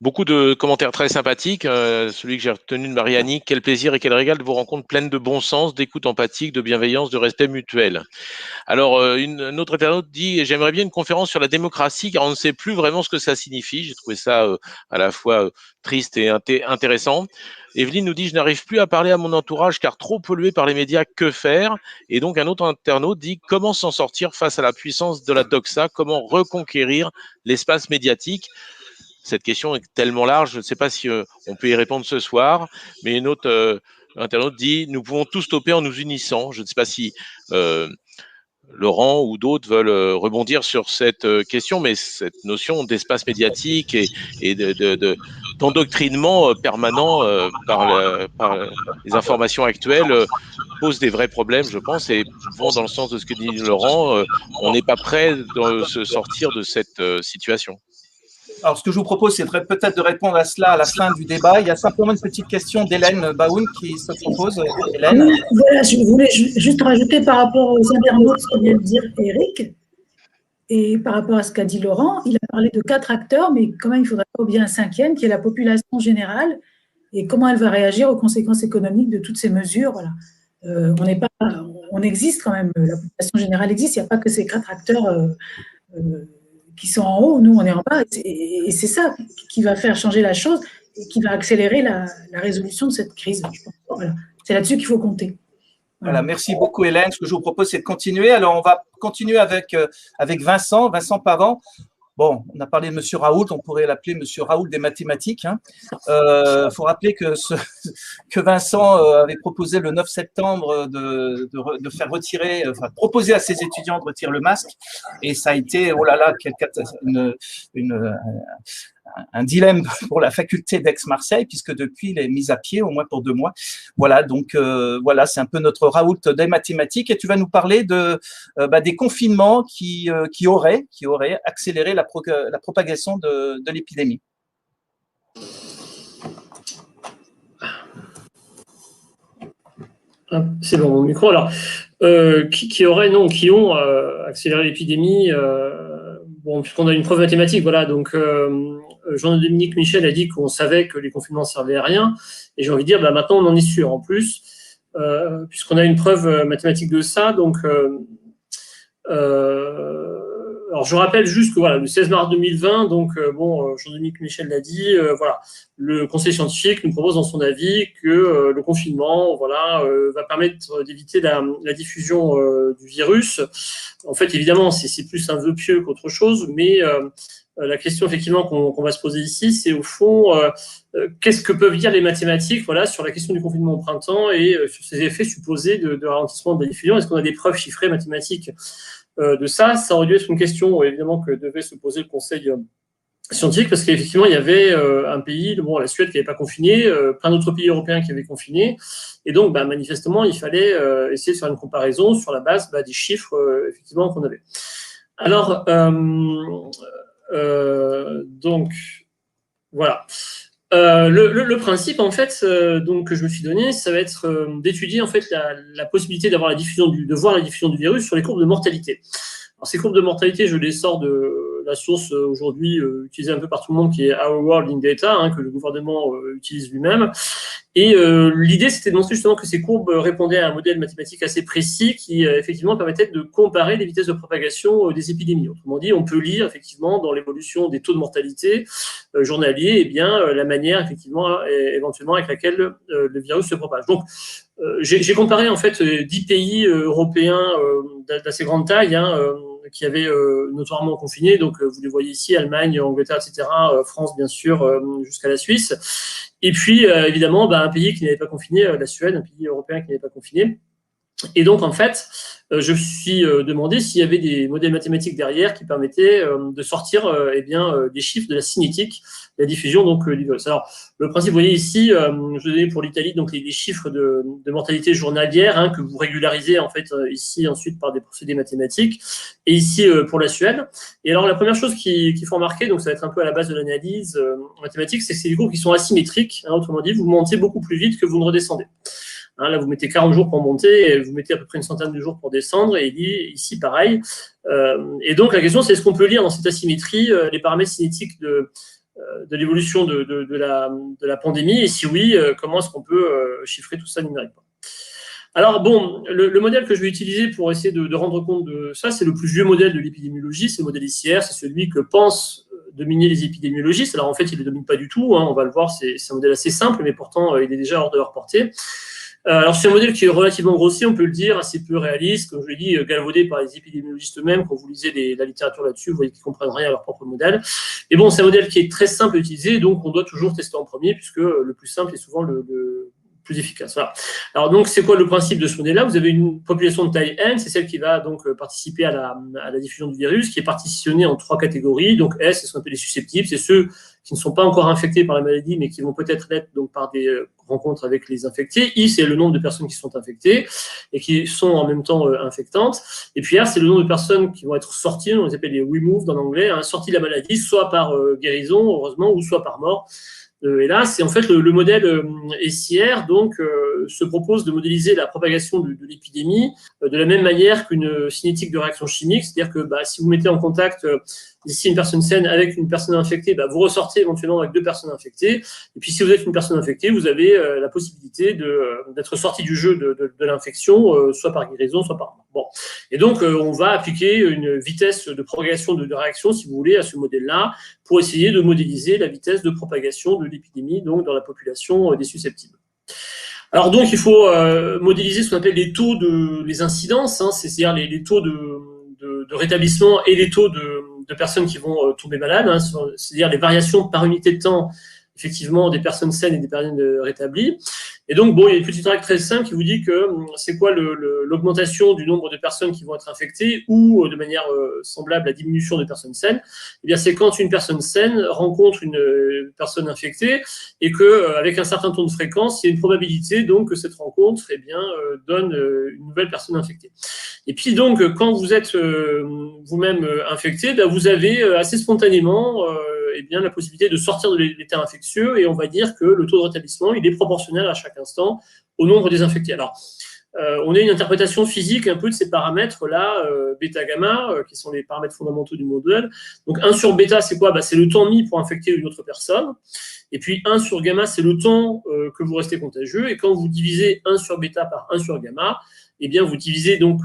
Speaker 2: beaucoup de commentaires très sympathiques. Celui que j'ai retenu de Marie-Annick, quel plaisir et quel régal de vos rencontres pleines de bon sens, d'écoute empathique, de bienveillance, de respect mutuel. Alors, une autre internaute dit « J'aimerais bien une conférence sur la démocratie, car on ne sait plus vraiment ce que ça signifie. » J'ai trouvé ça à la fois triste et intéressant. Evelyne nous dit « Je n'arrive plus à parler à mon entourage car trop pollué par les médias, que faire ?» Et donc un autre internaute dit « Comment s'en sortir face à la puissance de la doxa? Comment reconquérir l'espace médiatique ?» Cette question est tellement large, je ne sais pas si on peut y répondre ce soir, mais une autre internaute dit « Nous pouvons tout stopper en nous unissant. » Je ne sais pas si Laurent ou d'autres veulent rebondir sur cette question, mais cette notion d'espace médiatique et d'endoctrinement permanent par les informations actuelles pose des vrais problèmes, je pense, et vont dans le sens de ce que dit Laurent. On n'est pas prêt de se sortir de cette situation.
Speaker 5: Alors, ce que je vous propose, c'est peut-être de répondre à cela à la fin du débat. Il y a simplement une petite question d'Hélène Baoun qui se propose. Hélène.
Speaker 7: Oui, voilà, je voulais juste rajouter par rapport aux internautes ce que vient de dire Eric, et par rapport à ce qu'a dit Laurent, il a parlé de 4 acteurs, mais quand même, il faudrait pas oublier un 5e, qui est la population générale, et comment elle va réagir aux conséquences économiques de toutes ces mesures. Voilà. On existe quand même, la population générale existe, il n'y a pas que ces 4 acteurs qui sont en haut, nous on est en bas, et c'est ça qui va faire changer la chose et qui va accélérer la résolution de cette crise. Je pense. Voilà. C'est là-dessus qu'il faut compter.
Speaker 5: Voilà, merci beaucoup Hélène. Ce que je vous propose, c'est de continuer. Alors, on va continuer avec Vincent Pavant. Bon, on a parlé de M. Raoult, on pourrait l'appeler M. Raoult des mathématiques. Faut rappeler que Vincent avait proposé le 9 septembre de faire retirer, proposer à ses étudiants de retirer le masque, et ça a été, oh là là, un dilemme pour la faculté d'Aix-Marseille, puisque depuis, il est mis à pied, au moins pour 2 mois. Voilà, donc voilà, c'est un peu notre Raoult des mathématiques. Et tu vas nous parler des confinements qui auraient accéléré la propagation de l'épidémie.
Speaker 6: C'est bon, mon micro. Alors, qui ont accéléré l'épidémie. Bon, puisqu'on a une preuve mathématique, voilà. Donc, Jean-Dominique Michel a dit qu'on savait que les confinements servaient à rien. Et j'ai envie de dire, maintenant, on en est sûr. En plus, puisqu'on a une preuve mathématique de ça. Donc, alors, je rappelle juste que voilà, le 16 mars 2020, donc Jean-Dominique Michel l'a dit, voilà, le Conseil scientifique nous propose dans son avis que le confinement, voilà, va permettre d'éviter la diffusion du virus. En fait, évidemment, c'est plus un vœu pieux qu'autre chose, mais la question effectivement qu'on va se poser ici, c'est au fond, qu'est-ce que peuvent dire les mathématiques, voilà, sur la question du confinement au printemps et sur ces effets supposés de ralentissement de la diffusion. Est-ce qu'on a des preuves chiffrées mathématiques de ça? Ça aurait dû être une question, évidemment, que devait se poser le Conseil scientifique, parce qu'effectivement, il y avait un pays, bon, la Suède, qui n'avait pas confiné, plein d'autres pays européens qui avaient confiné, et donc, manifestement, il fallait essayer de faire une comparaison sur la base des chiffres, effectivement, qu'on avait. Alors, donc, voilà. Le principe, en fait, donc, que je me suis donné, ça va être d'étudier, en fait, la possibilité d'avoir de voir la diffusion du virus sur les courbes de mortalité. Alors, ces courbes de mortalité, je les sors de la source aujourd'hui utilisée un peu par tout le monde, qui est Our World in Data, que le gouvernement utilise lui-même. Et l'idée, c'était de montrer justement que ces courbes répondaient à un modèle mathématique assez précis qui, effectivement, permettait de comparer les vitesses de propagation des épidémies. Autrement dit, on peut lire, effectivement, dans l'évolution des taux de mortalité journaliers, la manière, effectivement, éventuellement, avec laquelle le virus se propage. Donc, j'ai comparé, en fait, 10 pays européens d'assez grande taille, qui avaient notoirement confiné. Donc, vous les voyez ici, Allemagne, Angleterre, etc., France, bien sûr, jusqu'à la Suisse. Et puis, évidemment, un pays qui n'avait pas confiné, la Suède, un pays européen qui n'avait pas confiné. Et donc, en fait, je me suis demandé s'il y avait des modèles mathématiques derrière qui permettaient de sortir des chiffres de la cinétique, de la diffusion du virus. Alors, le principe, vous voyez ici, je vous ai donné pour l'Italie donc les chiffres de mortalité journalière que vous régularisez en fait ici ensuite par des procédés mathématiques, et ici pour la Suède. Et alors, la première chose qu'il faut remarquer, donc ça va être un peu à la base de l'analyse mathématique, c'est que c'est des courbes qui sont asymétriques. Autrement dit, vous montez beaucoup plus vite que vous ne redescendez. Là, vous mettez 40 jours pour monter, et vous mettez à peu près une centaine de jours pour descendre, et ici, pareil. Et donc, la question, c'est est-ce qu'on peut lire dans cette asymétrie les paramètres cinétiques de l'évolution de la pandémie, et si oui, comment est-ce qu'on peut chiffrer tout ça numériquement? Alors, bon, le modèle que je vais utiliser pour essayer de rendre compte de ça, c'est le plus vieux modèle de l'épidémiologie, c'est le modèle ICR, c'est celui que pensent dominer les épidémiologistes. Alors, en fait, il ne les domine pas du tout, on va le voir, c'est un modèle assez simple, mais pourtant, il est déjà hors de leur portée. Alors, c'est un modèle qui est relativement grossier, on peut le dire, assez peu réaliste, comme je l'ai dit, galvaudé par les épidémiologistes eux-mêmes. Quand vous lisez la littérature là-dessus, vous voyez qu'ils ne comprennent rien à leur propre modèle. Et bon, c'est un modèle qui est très simple à utiliser, donc on doit toujours tester en premier, puisque le plus simple est souvent le plus efficace. Voilà. Alors, donc, c'est quoi le principe de ce modèle-là? Vous avez une population de taille N, c'est celle qui va donc participer à la diffusion du virus, qui est partitionnée en 3 catégories. Donc, S, c'est ce qu'on appelle les susceptibles, c'est ceux qui ne sont pas encore infectés par la maladie, mais qui vont peut-être l'être donc par des rencontres avec les infectés. I, c'est le nombre de personnes qui sont infectées et qui sont en même temps infectantes. Et puis R, c'est le nombre de personnes qui vont être sorties, on les appelle les removed en anglais, sorties de la maladie, soit par guérison, heureusement, ou soit par mort. Et là, c'est en fait le modèle SIR, donc, se propose de modéliser la propagation de l'épidémie de la même manière qu'une cinétique de réaction chimique, c'est-à-dire que si vous mettez en contact ici une personne saine avec une personne infectée, vous ressortez éventuellement avec 2 personnes infectées, et puis si vous êtes une personne infectée, vous avez la possibilité d'être sorti du jeu de l'infection, soit par guérison, soit par mort. Bon. Et donc, on va appliquer une vitesse de propagation de réaction, si vous voulez, à ce modèle-là, pour essayer de modéliser la vitesse de propagation de l'épidémie, donc dans la population des susceptibles. Alors donc, il faut modéliser ce qu'on appelle les taux les incidences, c'est-à-dire les taux de rétablissement et les taux de personnes qui vont tomber malades, c'est-à-dire les variations par unité de temps, effectivement, des personnes saines et des personnes rétablies. Et donc, bon, il y a une petite règle très simple qui vous dit que c'est quoi l'augmentation du nombre de personnes qui vont être infectées ou de manière semblable à la diminution de personnes saines. Eh bien, c'est quand une personne saine rencontre une personne infectée et que, avec un certain taux de fréquence, il y a une probabilité donc que cette rencontre, donne une nouvelle personne infectée. Et puis donc, quand vous êtes vous-même infecté, vous avez assez spontanément la possibilité de sortir de l'état infectieux, et on va dire que le taux de rétablissement, il est proportionnel à chaque instant au nombre des infectés. Alors, on a une interprétation physique un peu de ces paramètres-là, bêta-gamma, qui sont les paramètres fondamentaux du modèle. Donc, 1 sur bêta, c'est quoi? C'est le temps mis pour infecter une autre personne. Et puis, 1 sur gamma, c'est le temps que vous restez contagieux. Et quand vous divisez 1 sur bêta par 1 sur gamma, eh bien, vous divisez donc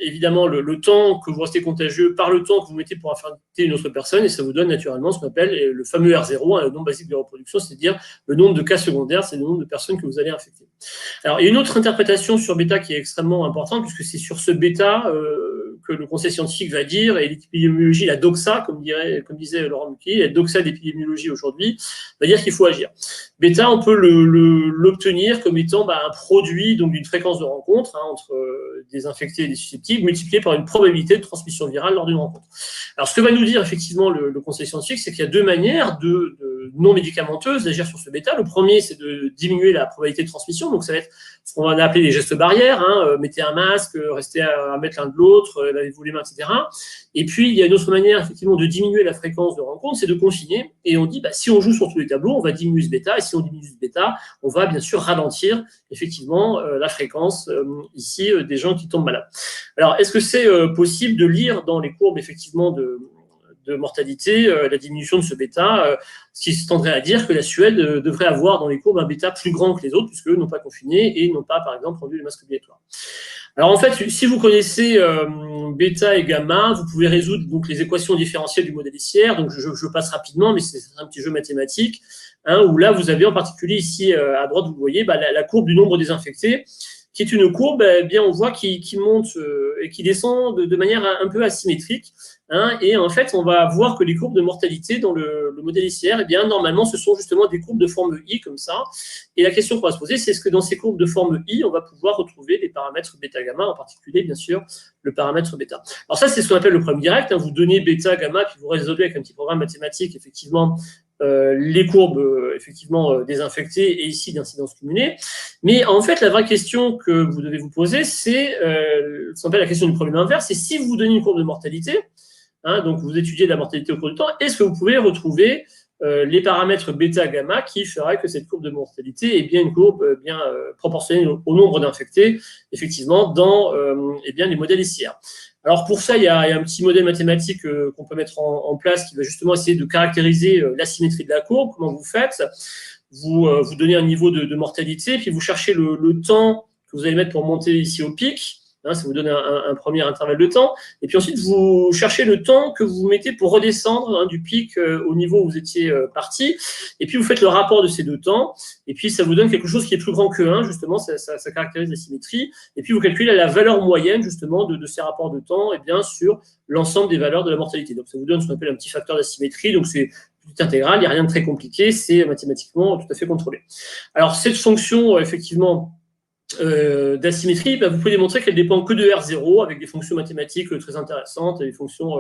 Speaker 6: évidemment le temps que vous restez contagieux par le temps que vous mettez pour infecter une autre personne, et ça vous donne naturellement ce qu'on appelle le fameux R0, le nombre basique de reproduction, c'est-à-dire le nombre de cas secondaires, c'est le nombre de personnes que vous allez infecter. Alors, il y a une autre interprétation sur bêta qui est extrêmement importante, puisque c'est sur ce bêta que le conseil scientifique va dire, et l'épidémiologie, la doxa, comme disait Laurent Mukieli, la doxa d'épidémiologie aujourd'hui, va dire qu'il faut agir. Bêta, on peut l'obtenir comme étant un produit donc d'une fréquence de rencontre entre des infectés et des susceptibles, multiplié par une probabilité de transmission virale lors d'une rencontre. Alors, ce que va nous dire effectivement le conseil scientifique, c'est qu'il y a deux manières non médicamenteuses d'agir sur ce bêta. Le premier, c'est de diminuer la probabilité de transmission, donc ça va être ce qu'on va appeler les gestes barrières, mettez un masque, restez à 1 mètre l'un de l'autre, lavez-vous les mains, etc. Et puis, il y a une autre manière, effectivement, de diminuer la fréquence de rencontre, c'est de confiner. Et on dit, si on joue sur tous les tableaux, on va diminuer ce bêta. Et si on diminue ce bêta, on va bien sûr ralentir, effectivement, la fréquence, ici, des gens qui tombent malades. Alors, est-ce que c'est possible de lire dans les courbes, effectivement, de mortalité, la diminution de ce bêta, ce qui tendrait à dire que la Suède devrait avoir dans les courbes un bêta plus grand que les autres, puisqu'eux n'ont pas confiné et n'ont pas, par exemple, rendu le masque obligatoire. Alors en fait, si vous connaissez bêta et gamma, vous pouvez résoudre donc les équations différentielles du modèle ICR. Donc je passe rapidement, mais c'est un petit jeu mathématique, où là vous avez en particulier ici à droite, vous voyez la courbe du nombre des infectés, qui est une courbe, on voit qui monte et qui descend de manière un peu asymétrique. Et en fait, on va voir que les courbes de mortalité dans le modèle ICR, normalement, ce sont justement des courbes de forme I, comme ça. Et la question qu'on va se poser, c'est est-ce que dans ces courbes de forme I, on va pouvoir retrouver les paramètres bêta-gamma, en particulier, bien sûr, le paramètre bêta. Alors ça, c'est ce qu'on appelle le problème direct. Vous donnez bêta, gamma, puis vous résolvez avec un petit programme mathématique, effectivement, les courbes effectivement désinfectées et ici d'incidence cumulée. Mais en fait, la vraie question que vous devez vous poser, c'est ce qu'on appelle la question du problème inverse, c'est si vous donnez une courbe de mortalité, donc vous étudiez la mortalité au cours du temps, est-ce que vous pouvez retrouver les paramètres bêta-gamma qui feraient que cette courbe de mortalité est bien une courbe bien proportionnelle au nombre d'infectés, effectivement, dans les modèles ICR. Alors pour ça, il y a un petit modèle mathématique qu'on peut mettre en place qui va justement essayer de caractériser l'asymétrie de la courbe. Comment vous faites? Vous donnez un niveau de mortalité, puis vous cherchez le temps que vous allez mettre pour monter ici au pic. Ça vous donne un premier intervalle de temps. Et puis ensuite, vous cherchez le temps que vous mettez pour redescendre du pic au niveau où vous étiez parti. Et puis, vous faites le rapport de ces deux temps. Et puis, ça vous donne quelque chose qui est plus grand que 1. Justement, ça caractérise la symétrie. Et puis, vous calculez la valeur moyenne, justement, de ces rapports de temps sur l'ensemble des valeurs de la mortalité. Donc, ça vous donne ce qu'on appelle un petit facteur d'asymétrie. Donc, c'est toute intégrale. Il n'y a rien de très compliqué. C'est mathématiquement tout à fait contrôlé. Alors, cette fonction, effectivement, d'asymétrie, vous pouvez démontrer qu'elle dépend que de R0 avec des fonctions mathématiques très intéressantes, des fonctions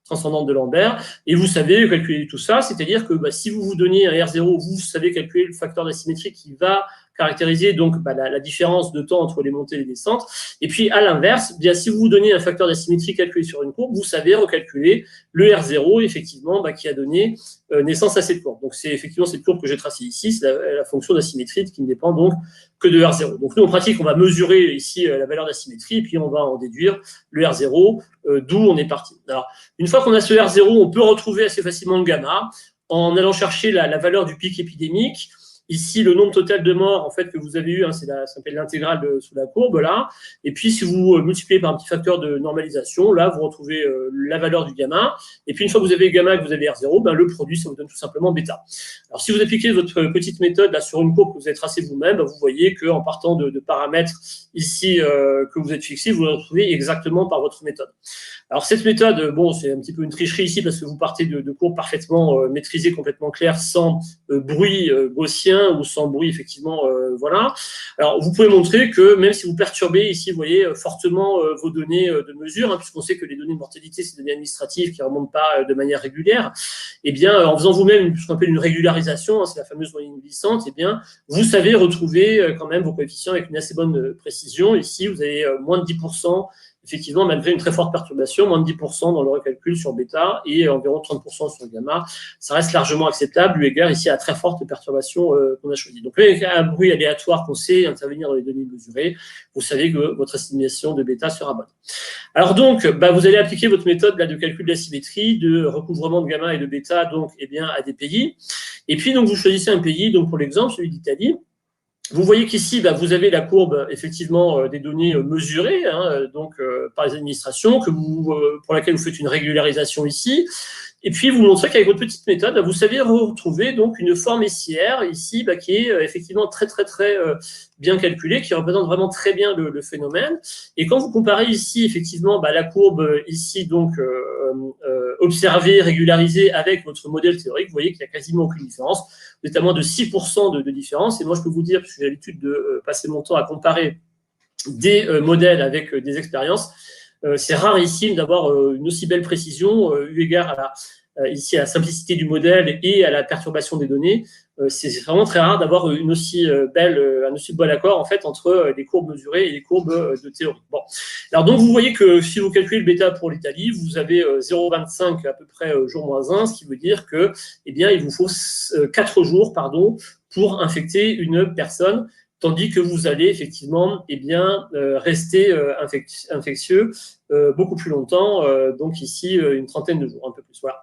Speaker 6: transcendantes de Lambert, et vous savez calculer tout ça, c'est-à-dire que si vous vous donnez un R0, vous savez calculer le facteur d'asymétrie qui va caractériser donc la différence de temps entre les montées et les descentes. Et puis à l'inverse, si vous vous donnez un facteur d'asymétrie calculé sur une courbe, vous savez recalculer le R0 effectivement qui a donné naissance à cette courbe. Donc c'est effectivement cette courbe que j'ai tracée ici, c'est la fonction d'asymétrie qui ne dépend donc que de R0. Donc nous en pratique, on va mesurer ici la valeur d'asymétrie et puis on va en déduire le R0 d'où on est parti. Alors une fois qu'on a ce R0, on peut retrouver assez facilement le gamma en allant chercher la valeur du pic épidémique. Ici, le nombre total de morts, en fait, que vous avez eu, ça s'appelle l'intégrale sous la courbe, là. Et puis, si vous multipliez par un petit facteur de normalisation, là, vous retrouvez la valeur du gamma. Et puis, une fois que vous avez gamma et que vous avez R0, le produit, ça vous donne tout simplement bêta. Alors, si vous appliquez votre petite méthode là sur une courbe que vous avez tracée vous-même, vous voyez qu'en partant de paramètres ici que vous êtes fixés, vous le retrouvez exactement par votre méthode. Alors, cette méthode, c'est un petit peu une tricherie ici parce que vous partez de courbes parfaitement maîtrisées, complètement claires, sans bruit gaussien ou sans bruit, effectivement, voilà. Alors, vous pouvez montrer que même si vous perturbez ici, vous voyez, fortement vos données de mesure, puisqu'on sait que les données de mortalité, c'est des données administratives qui ne remontent pas de manière régulière, en faisant vous-même ce qu'on appelle une régularisation, c'est la fameuse moyenne glissante, vous savez retrouver quand même vos coefficients avec une assez bonne précision. Ici, vous avez moins de 10%, effectivement, malgré une très forte perturbation, moins de 10% dans le recalcul sur bêta et environ 30% sur gamma, ça reste largement acceptable, eu égard ici à la très forte perturbation qu'on a choisie. Donc, avec un bruit aléatoire qu'on sait intervenir dans les données mesurées, vous savez que votre estimation de bêta sera bonne. Alors donc, vous allez appliquer votre méthode de calcul de la symétrie, de recouvrement de gamma et de bêta, donc, à des pays. Et puis, donc, vous choisissez un pays, donc, pour l'exemple, celui d'Italie. Vous voyez qu'ici, vous avez la courbe, effectivement, des données mesurées, par les administrations, pour laquelle vous faites une régularisation ici. Et puis, vous montrez qu'avec votre petite méthode, vous savez retrouver donc une forme SIR ici qui est effectivement très bien calculée, qui représente vraiment très bien le phénomène. Et quand vous comparez ici effectivement la courbe ici donc observée, régularisée avec votre modèle théorique, vous voyez qu'il n'y a quasiment aucune différence, notamment de 6% de différence. Et moi, je peux vous dire, parce que j'ai l'habitude de passer mon temps à comparer des modèles avec des expériences, c'est rarissime d'avoir une aussi belle précision eu égard ici à la simplicité du modèle et à la perturbation des données. C'est vraiment très rare d'avoir un aussi bon accord en fait entre les courbes mesurées et les courbes de théorie. Bon, alors donc vous voyez que si vous calculez le bêta pour l'Italie, vous avez 0,25 à peu près jour moins 1, ce qui veut dire que il vous faut 4 jours pour infecter une personne, tandis que vous allez effectivement rester infectieux beaucoup plus longtemps, donc ici une trentaine de jours, un peu plus. Voilà.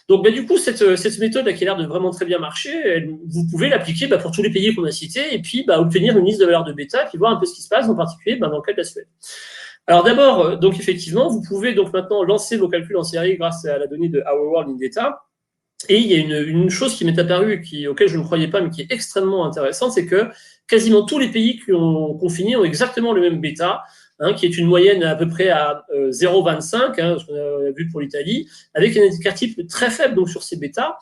Speaker 6: Donc du coup, cette méthode qui a l'air de vraiment très bien marcher, vous pouvez l'appliquer pour tous les pays qu'on a cités, et puis obtenir une liste de valeurs de bêta, puis voir un peu ce qui se passe, en particulier dans le cas de la Suède. Alors d'abord, donc effectivement, vous pouvez donc maintenant lancer vos calculs en série grâce à la donnée de Our World in Data. Et il y a une chose qui m'est apparue, auquel je ne croyais pas, mais qui est extrêmement intéressante, c'est que quasiment tous les pays qui ont confiné ont exactement le même bêta, qui est une moyenne à peu près à 0,25, ce qu'on a vu pour l'Italie, avec un indicateur type très faible donc, sur ces bêtas.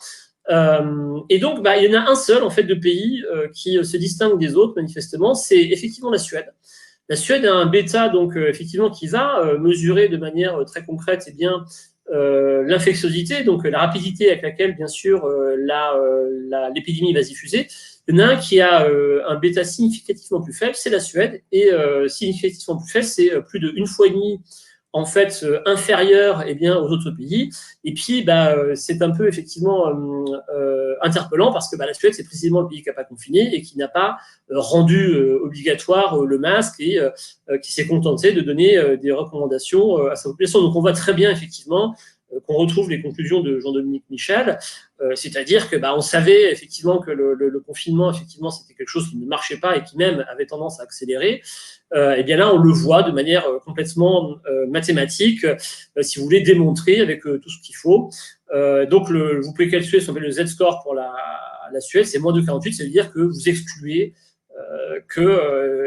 Speaker 6: Et donc, il y en a un seul en fait de pays qui se distingue des autres manifestement, c'est effectivement la Suède. La Suède a un bêta donc effectivement qui va mesurer de manière très concrète l'infectiosité, donc la rapidité avec laquelle bien sûr l'épidémie va se diffuser. Il y en a un qui a un bêta significativement plus faible, c'est la Suède, et significativement plus faible, c'est plus de 1,5 fois en fait inférieur aux autres pays. Et puis c'est un peu effectivement interpellant parce que la Suède c'est précisément le pays qui n'a pas confiné et qui n'a pas rendu obligatoire le masque et qui s'est contenté de donner des recommandations à sa population. Donc on voit très bien effectivement qu'on retrouve les conclusions de Jean-Dominique Michel, c'est-à-dire que on savait effectivement que le confinement effectivement c'était quelque chose qui ne marchait pas et qui même avait tendance à accélérer. Et bien là on le voit de manière complètement mathématique, si vous voulez démontrer avec tout ce qu'il faut. Donc vous pouvez calculer ce qu'on appelle le Z-score pour la Suède, c'est moins de 48, ça veut dire que vous excluez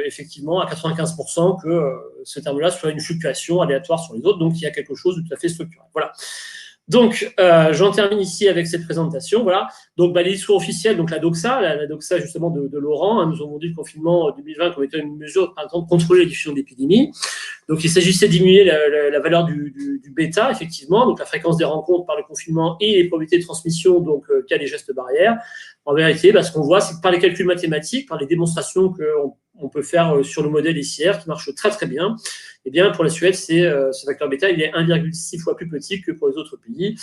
Speaker 6: effectivement à 95% que ce terme-là soit une fluctuation aléatoire sur les autres, donc il y a quelque chose de tout à fait structurel. Voilà. Donc, j'en termine ici avec cette présentation. Voilà. Donc, les discours officiels, donc la doxa justement de Laurent, nous avons dit le confinement 2020 comme étant une mesure, par exemple, de contrôler la diffusion d'épidémies. Donc, il s'agissait de diminuer la valeur du bêta, effectivement, donc la fréquence des rencontres par le confinement et les probabilités de transmission, donc via les gestes barrières. En vérité, ce qu'on voit, c'est que par les calculs mathématiques, par les démonstrations qu'on peut faire sur le modèle SIR, qui marche très très bien, eh bien pour la Suède, ce facteur bêta, il est 1,6 fois plus petit que pour les autres pays.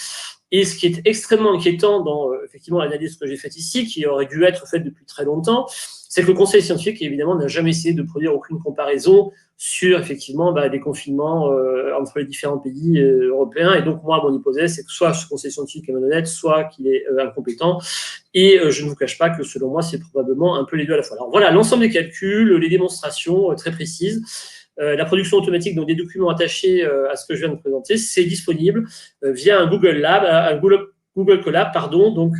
Speaker 6: Et ce qui est extrêmement inquiétant dans effectivement l'analyse que j'ai faite ici, qui aurait dû être faite depuis très longtemps, c'est que le Conseil scientifique, évidemment, n'a jamais essayé de produire aucune comparaison sur, effectivement, des confinements entre les différents pays européens. Et donc, moi, mon hypothèse, c'est que soit ce Conseil scientifique est malhonnête, soit qu'il est incompétent. Et je ne vous cache pas que, selon moi, c'est probablement un peu les deux à la fois. Alors, voilà, l'ensemble des calculs, les démonstrations très précises. La production automatique donc des documents attachés à ce que je viens de présenter, c'est disponible via un Google Colab, pardon. Donc,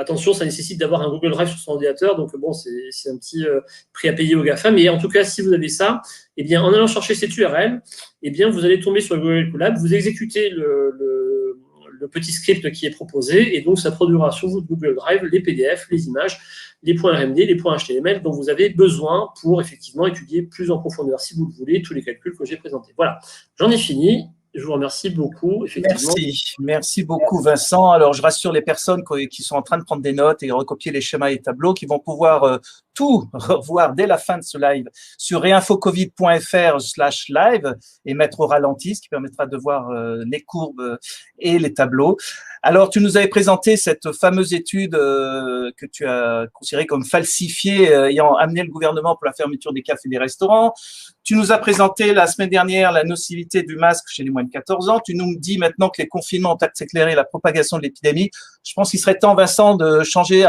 Speaker 6: attention, ça nécessite d'avoir un Google Drive sur son ordinateur. Donc, bon, c'est un petit prix à payer aux GAFA. Mais en tout cas, si vous avez ça, eh bien, en allant chercher cette URL, eh bien, vous allez tomber sur le Google Colab, vous exécutez le petit script qui est proposé, et donc ça produira sur votre Google Drive les PDF, les images, les points RMD, les points HTML dont vous avez besoin pour effectivement étudier plus en profondeur, si vous le voulez, tous les calculs que j'ai présentés. Voilà, j'en ai fini. Je vous remercie beaucoup.
Speaker 5: Merci beaucoup Vincent. Alors je rassure les personnes qui sont en train de prendre des notes et recopier les schémas et tableaux, qui vont pouvoir tout revoir dès la fin de ce live sur reinfocovid.fr/live et mettre au ralenti, ce qui permettra de voir les courbes et les tableaux. Alors, tu nous avais présenté cette fameuse étude que tu as considérée comme falsifiée, ayant amené le gouvernement pour la fermeture des cafés et des restaurants. Tu nous as présenté la semaine dernière la nocivité du masque chez les moins de 14 ans. Tu nous dis maintenant que les confinements ont accéléré la propagation de l'épidémie. Je pense qu'il serait temps, Vincent, de changer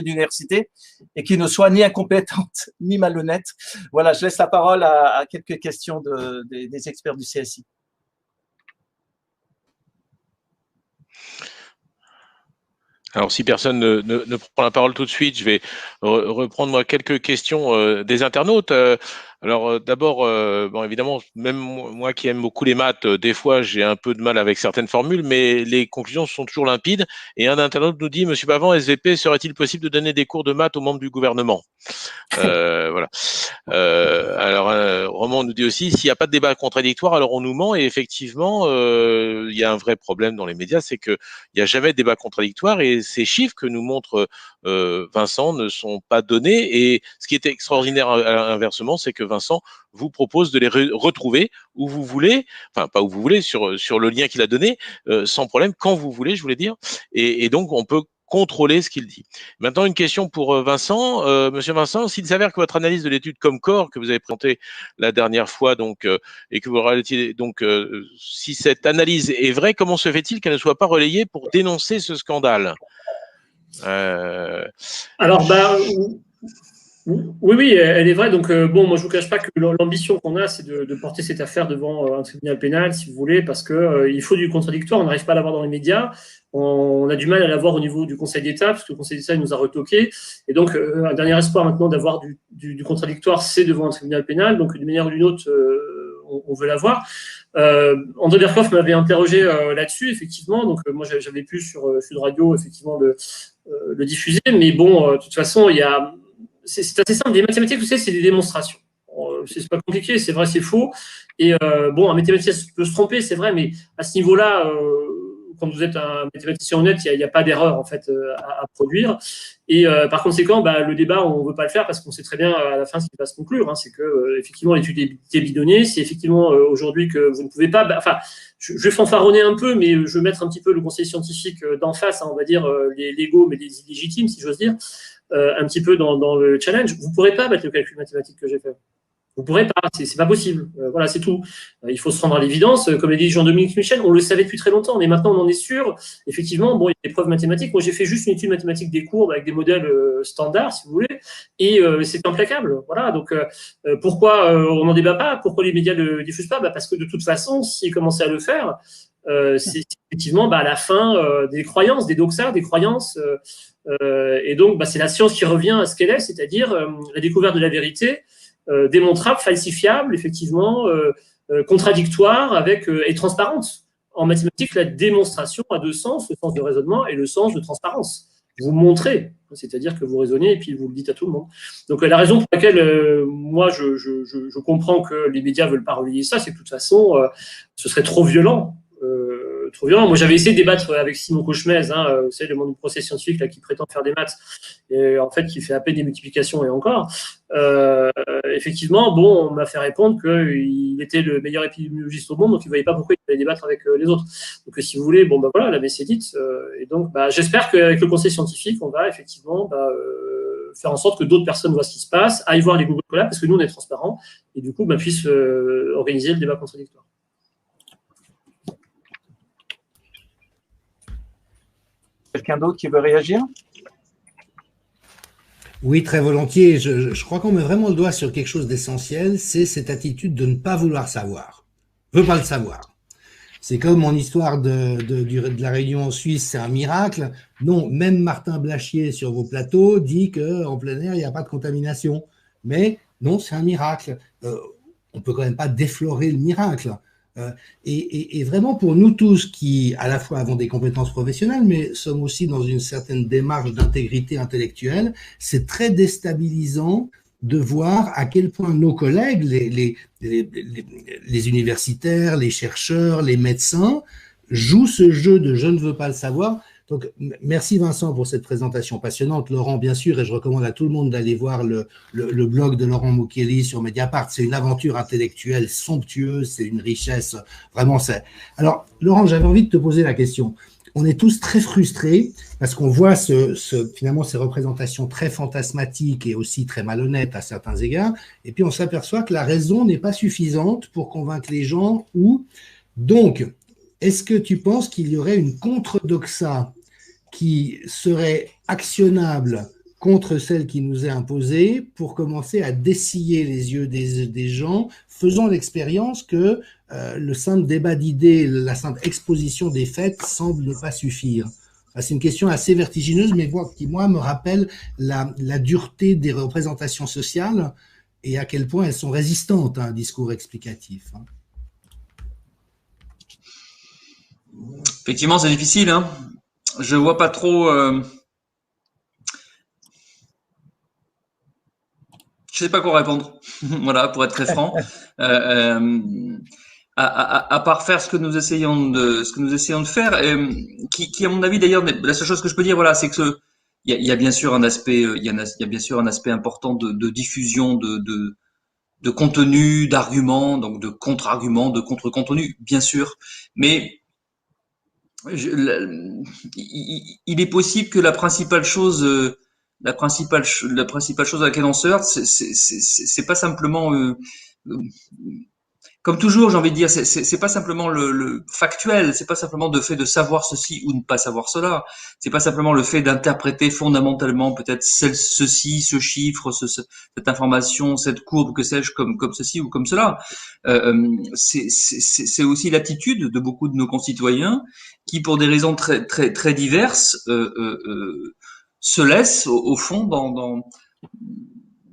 Speaker 5: d'université et qu'il ne soit ni incompétente ni malhonnête. Voilà, je laisse la parole à quelques questions des experts du CSI.
Speaker 2: Alors, si personne ne prend la parole tout de suite, je vais reprendre moi quelques questions des internautes. Alors, d'abord, bon, évidemment, même moi qui aime beaucoup les maths, des fois, j'ai un peu de mal avec certaines formules, mais les conclusions sont toujours limpides. Et un internaute nous dit, Monsieur Pavant, SVP, serait-il possible de donner des cours de maths aux membres du gouvernement? Voilà. Alors, Roman nous dit aussi, s'il n'y a pas de débat contradictoire, alors on nous ment. Et effectivement, il y a un vrai problème dans les médias, c'est que il n'y a jamais de débat contradictoire. Et ces chiffres que nous montre Vincent ne sont pas donnés. Et ce qui est extraordinaire inversement, c'est que Vincent vous propose de les retrouver où vous voulez, enfin pas où vous voulez, sur le lien qu'il a donné, sans problème, quand vous voulez, je voulais dire. Et donc, on peut contrôler ce qu'il dit. Maintenant, une question pour Vincent. Monsieur Vincent, s'il s'avère que votre analyse de l'étude Comcore que vous avez présentée la dernière fois, donc, et que vous relatiez, donc, si cette analyse est vraie, comment se fait-il qu'elle ne soit pas relayée pour dénoncer ce scandale?
Speaker 6: Alors, oui, elle est vraie. Donc, bon, moi, je ne vous cache pas que l'ambition qu'on a, c'est de porter cette affaire devant un tribunal pénal, si vous voulez, parce que il faut du contradictoire. On n'arrive pas à l'avoir dans les médias. On a du mal à l'avoir au niveau du Conseil d'État, parce que le Conseil d'État nous a retoqué. Et donc, un dernier espoir maintenant d'avoir du contradictoire, c'est devant un tribunal pénal. Donc, d'une manière ou d'une autre, on veut l'avoir. André Berkoff m'avait interrogé là-dessus, effectivement. Donc, moi, j'avais pu sur Sud Radio, effectivement, le diffuser. Mais bon, de toute façon, c'est assez simple. Les mathématiques, vous savez, c'est des démonstrations. C'est pas compliqué, c'est vrai, c'est faux. Et bon, un mathématicien peut se tromper, c'est vrai, mais à ce niveau-là, quand vous êtes un mathématicien honnête, il n'y a pas d'erreur en fait à produire. Et par conséquent, le débat, on ne veut pas le faire parce qu'on sait très bien à la fin ce qui va se conclure. Hein, c'est que effectivement l'étude est bidonnée. C'est effectivement aujourd'hui que vous ne pouvez pas. Enfin, je vais fanfaronner un peu, mais je vais mettre un petit peu le conseil scientifique d'en face, hein, on va dire les légaux, mais les illégitimes, si j'ose dire, un petit peu dans le challenge. Vous ne pourrez pas mettre le calcul mathématique que j'ai fait. Vous ne pourrez pas, c'est pas possible. Voilà, c'est tout. Il faut se rendre à l'évidence. Comme l'a dit Jean-Dominique Michel, on le savait depuis très longtemps, mais maintenant on en est sûr. Effectivement, bon, il y a des preuves mathématiques. Moi, j'ai fait juste une étude mathématique des courbes avec des modèles standards, si vous voulez, et c'est implacable. Voilà. Donc, pourquoi on n'en débat pas? Pourquoi les médias ne le diffusent pas? Parce que de toute façon, s'ils commençaient à le faire, c'est effectivement à la fin des croyances, des doxas, des croyances. Et donc, c'est la science qui revient à ce qu'elle est, c'est-à-dire la découverte de la vérité. Démontrable, falsifiable, effectivement, contradictoire avec et transparente. En mathématiques, la démonstration a deux sens, le sens de raisonnement et le sens de transparence. Vous montrez, c'est-à-dire que vous raisonnez et puis vous le dites à tout le monde. Donc la raison pour laquelle moi je comprends que les médias veulent pas relayer ça, c'est que de toute façon ce serait trop violent. Trop violent. Moi, j'avais essayé de débattre avec Simon Cauchemez, vous savez, le monde du procès scientifique là, qui prétend faire des maths et en fait qui fait à peine des multiplications et encore. Effectivement, bon, on m'a fait répondre qu'il était le meilleur épidémiologiste au monde, donc il ne voyait pas pourquoi il fallait débattre avec les autres. Donc, si vous voulez, bon, voilà, la messe est dite. Et donc, j'espère qu'avec le conseil scientifique, on va effectivement faire en sorte que d'autres personnes voient ce qui se passe, aillent voir les Google Colab, parce que nous, on est transparents, et du coup, puissent organiser le débat contradictoire.
Speaker 5: Quelqu'un d'autre qui veut réagir?
Speaker 3: Oui, très volontiers. Je crois qu'on met vraiment le doigt sur quelque chose d'essentiel, c'est cette attitude de ne pas vouloir savoir. Je veux pas le savoir. C'est comme mon histoire de la réunion en Suisse, c'est un miracle. Non, même Martin Blachier sur vos plateaux dit qu'en plein air, il n'y a pas de contamination. Mais non, c'est un miracle. On peut quand même pas déflorer le miracle. Et vraiment pour nous tous qui à la fois avons des compétences professionnelles mais sommes aussi dans une certaine démarche d'intégrité intellectuelle, c'est très déstabilisant de voir à quel point nos collègues, les universitaires, les chercheurs, les médecins jouent ce jeu de je ne veux pas le savoir. Donc, merci Vincent pour cette présentation passionnante. Laurent, bien sûr, et je recommande à tout le monde d'aller voir le blog de Laurent Mukieli sur Mediapart. C'est une aventure intellectuelle somptueuse, c'est une richesse, vraiment. Alors, Laurent, j'avais envie de te poser la question. On est tous très frustrés parce qu'on voit finalement ces représentations très fantasmatiques et aussi très malhonnêtes à certains égards. Et puis, on s'aperçoit que la raison n'est pas suffisante pour convaincre les gens donc, est-ce que tu penses qu'il y aurait une contre-doxa qui serait actionnable contre celle qui nous est imposée pour commencer à dessiller les yeux des gens, faisant l'expérience que le simple débat d'idées, la simple exposition des faits semble ne pas suffire. C'est une question assez vertigineuse, mais qui, moi, me rappelle la dureté des représentations sociales et à quel point elles sont résistantes à un discours explicatif.
Speaker 4: Effectivement, c'est difficile. Hein. Je vois pas trop. Je sais pas quoi répondre. Voilà, pour être très franc. À part faire ce que nous essayons de faire, qui à mon avis d'ailleurs, la seule chose que je peux dire, voilà, c'est que il y a bien sûr un aspect, il y a bien sûr un aspect important de diffusion de contenu, d'arguments, donc de contre-arguments, de contre-contenu, bien sûr, mais il est possible que la principale chose à laquelle on se heurte, c'est pas simplement comme toujours, j'ai envie de dire, c'est pas simplement le factuel, c'est pas simplement le fait de savoir ceci ou ne pas savoir cela. C'est pas simplement le fait d'interpréter fondamentalement peut-être ceci, ce chiffre, cette information, cette courbe, que sais-je, comme ceci ou comme cela. C'est aussi l'attitude de beaucoup de nos concitoyens qui, pour des raisons très très très diverses, se laissent au fond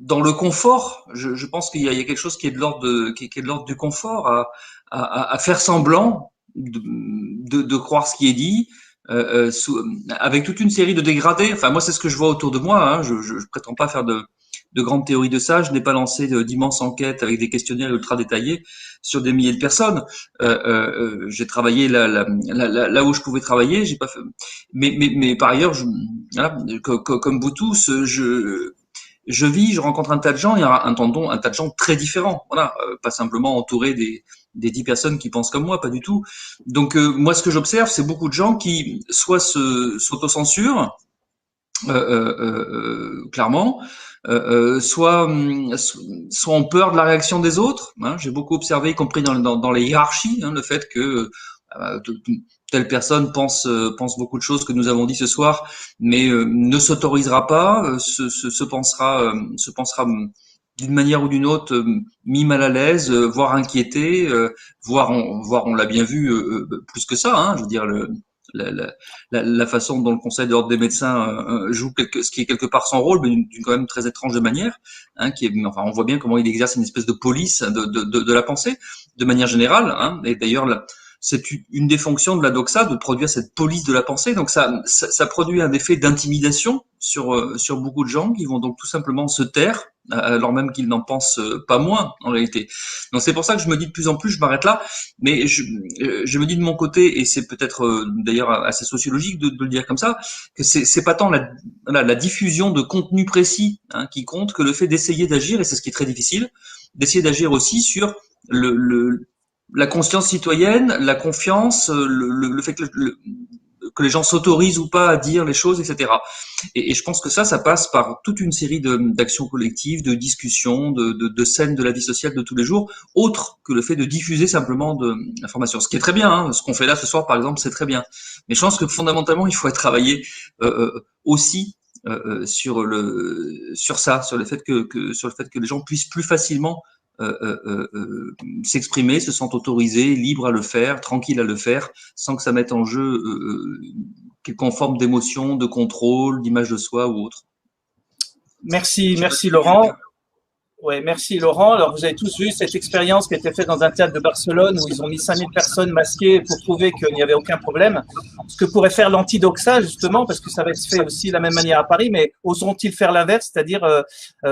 Speaker 4: dans le confort. Je pense qu'il y a quelque chose qui est de l'ordre qui est de l'ordre du confort, à faire semblant de croire ce qui est dit, avec toute une série de dégradés. Enfin, moi, c'est ce que je vois autour de moi. Hein. Je prétends pas faire de grandes théories de ça. Je n'ai pas lancé d'immenses enquêtes avec des questionnaires ultra détaillés sur des milliers de personnes. J'ai travaillé là où je pouvais travailler. J'ai pas fait. Mais par ailleurs, voilà, comme vous tous, je rencontre un tas de gens, il y a un tas de gens très différents. Voilà, pas simplement entouré des 10 personnes qui pensent comme moi, pas du tout. Donc moi, ce que j'observe, c'est beaucoup de gens qui soit s'autocensurent, clairement, soit ont peur de la réaction des autres. Hein. J'ai beaucoup observé, y compris dans les hiérarchies, hein, le fait que telle personne pense beaucoup de choses que nous avons dit ce soir, mais ne s'autorisera pas, se pensera d'une manière ou d'une autre mis mal à l'aise, voire inquiété, voire on l'a bien vu plus que ça. Hein, je veux dire la façon dont le Conseil de l'ordre des médecins joue ce qui est quelque part son rôle, mais d'une quand même très étrange de manière. Hein, enfin, on voit bien comment il exerce une espèce de police de la pensée, de manière générale. Hein, et d'ailleurs c'est une des fonctions de la doxa de produire cette police de la pensée. Donc ça produit un effet d'intimidation sur beaucoup de gens qui vont donc tout simplement se taire, alors même qu'ils n'en pensent pas moins en réalité. Donc c'est pour ça que je me dis de plus en plus, je m'arrête là, mais je me dis de mon côté, et c'est peut-être d'ailleurs assez sociologique de le dire comme ça, que c'est pas tant la diffusion de contenu précis hein, qui compte que le fait d'essayer d'agir, et c'est ce qui est très difficile, d'essayer d'agir aussi sur la conscience citoyenne, la confiance, le fait que les gens s'autorisent ou pas à dire les choses, etc. Et je pense que ça passe par toute une série d'actions collectives, de discussions, de scènes de la vie sociale de tous les jours, autre que le fait de diffuser simplement de l'information. Ce qui est très bien, hein, ce qu'on fait là ce soir, par exemple, c'est très bien. Mais je pense que fondamentalement, il faut travailler aussi sur ça, sur le fait que les gens puissent plus facilement s'exprimer, se sentent autorisés, libres à le faire, tranquilles à le faire, sans que ça mette en jeu quelconque forme d'émotion, de contrôle, d'image de soi ou autre.
Speaker 5: Merci Laurent. Ouais, merci Laurent. Alors vous avez tous vu cette expérience qui a été faite dans un théâtre de Barcelone où ils ont mis 5000 personnes masquées pour prouver qu'il n'y avait aucun problème. Ce que pourrait faire l'anti-doxa justement, parce que ça va se faire aussi de la même manière à Paris, mais oseront-ils faire l'inverse, c'est-à-dire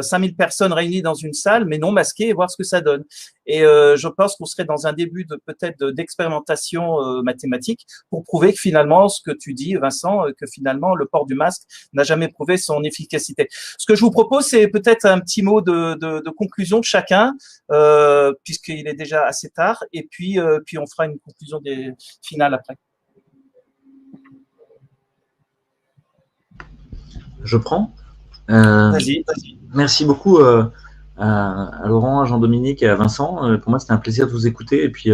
Speaker 5: 5000 personnes réunies dans une salle mais non masquées et voir ce que ça donne. Et je pense qu'on serait dans un début d'expérimentation mathématique pour prouver que finalement, ce que tu dis Vincent, que finalement le port du masque n'a jamais prouvé son efficacité. Ce que je vous propose, c'est peut-être un petit mot de conclusion de chacun, puisqu'il est déjà assez tard, et puis on fera une conclusion finale après.
Speaker 1: Je prends.
Speaker 5: Vas-y.
Speaker 1: Merci beaucoup à Laurent, à Jean-Dominique et à Vincent. Pour moi, c'était un plaisir de vous écouter. Et puis,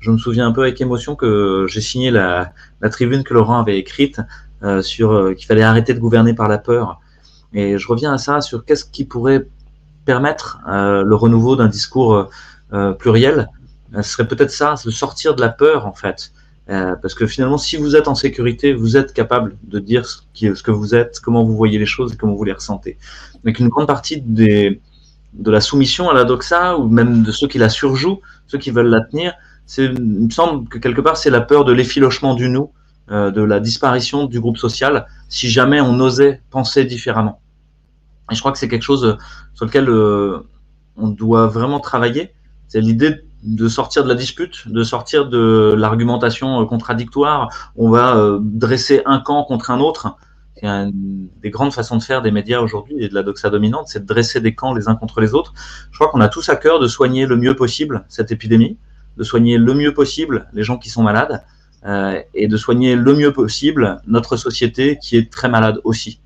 Speaker 1: je me souviens un peu avec émotion que j'ai signé la tribune que Laurent avait écrite sur qu'il fallait arrêter de gouverner par la peur. Et je reviens à ça, sur qu'est-ce qui pourrait permettre le renouveau d'un discours pluriel, ce serait peut-être ça, de sortir de la peur en fait. Parce que finalement, si vous êtes en sécurité, vous êtes capable de dire ce que vous êtes, comment vous voyez les choses et comment vous les ressentez. Donc une grande partie de la soumission à la doxa, ou même de ceux qui la surjouent, ceux qui veulent la tenir, il me semble que quelque part c'est la peur de l'effilochement du nous, de la disparition du groupe social, si jamais on osait penser différemment. Et je crois que c'est quelque chose sur lequel on doit vraiment travailler. C'est l'idée de sortir de la dispute, de sortir de l'argumentation contradictoire. On va dresser un camp contre un autre. C'est une des grandes façons de faire des médias aujourd'hui et de la doxa dominante, c'est de dresser des camps les uns contre les autres. Je crois qu'on a tous à cœur de soigner le mieux possible cette épidémie, de soigner le mieux possible les gens qui sont malades, et de soigner le mieux possible notre société qui est très malade aussi.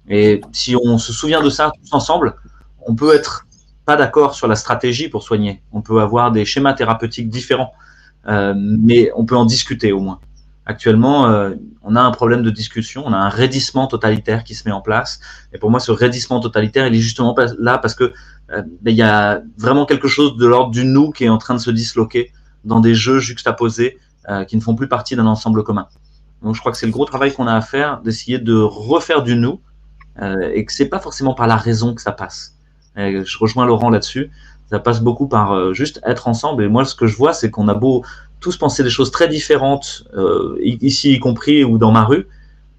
Speaker 1: Et si on se souvient de ça tous ensemble, on peut être pas d'accord sur la stratégie pour soigner. On peut avoir des schémas thérapeutiques différents, mais on peut en discuter au moins. Actuellement, on a un problème de discussion, on a un raidissement totalitaire qui se met en place. Et pour moi, ce raidissement totalitaire, il est justement là parce que il y a vraiment quelque chose de l'ordre du nous qui est en train de se disloquer dans des jeux juxtaposés qui ne font plus partie d'un ensemble commun. Donc, je crois que c'est le gros travail qu'on a à faire, d'essayer de refaire du nous, et que c'est pas forcément par la raison que ça passe. Et je rejoins Laurent là-dessus. Ça passe beaucoup par juste être ensemble. Et moi, ce que je vois, c'est qu'on a beau tous penser des choses très différentes, ici y compris ou dans ma rue,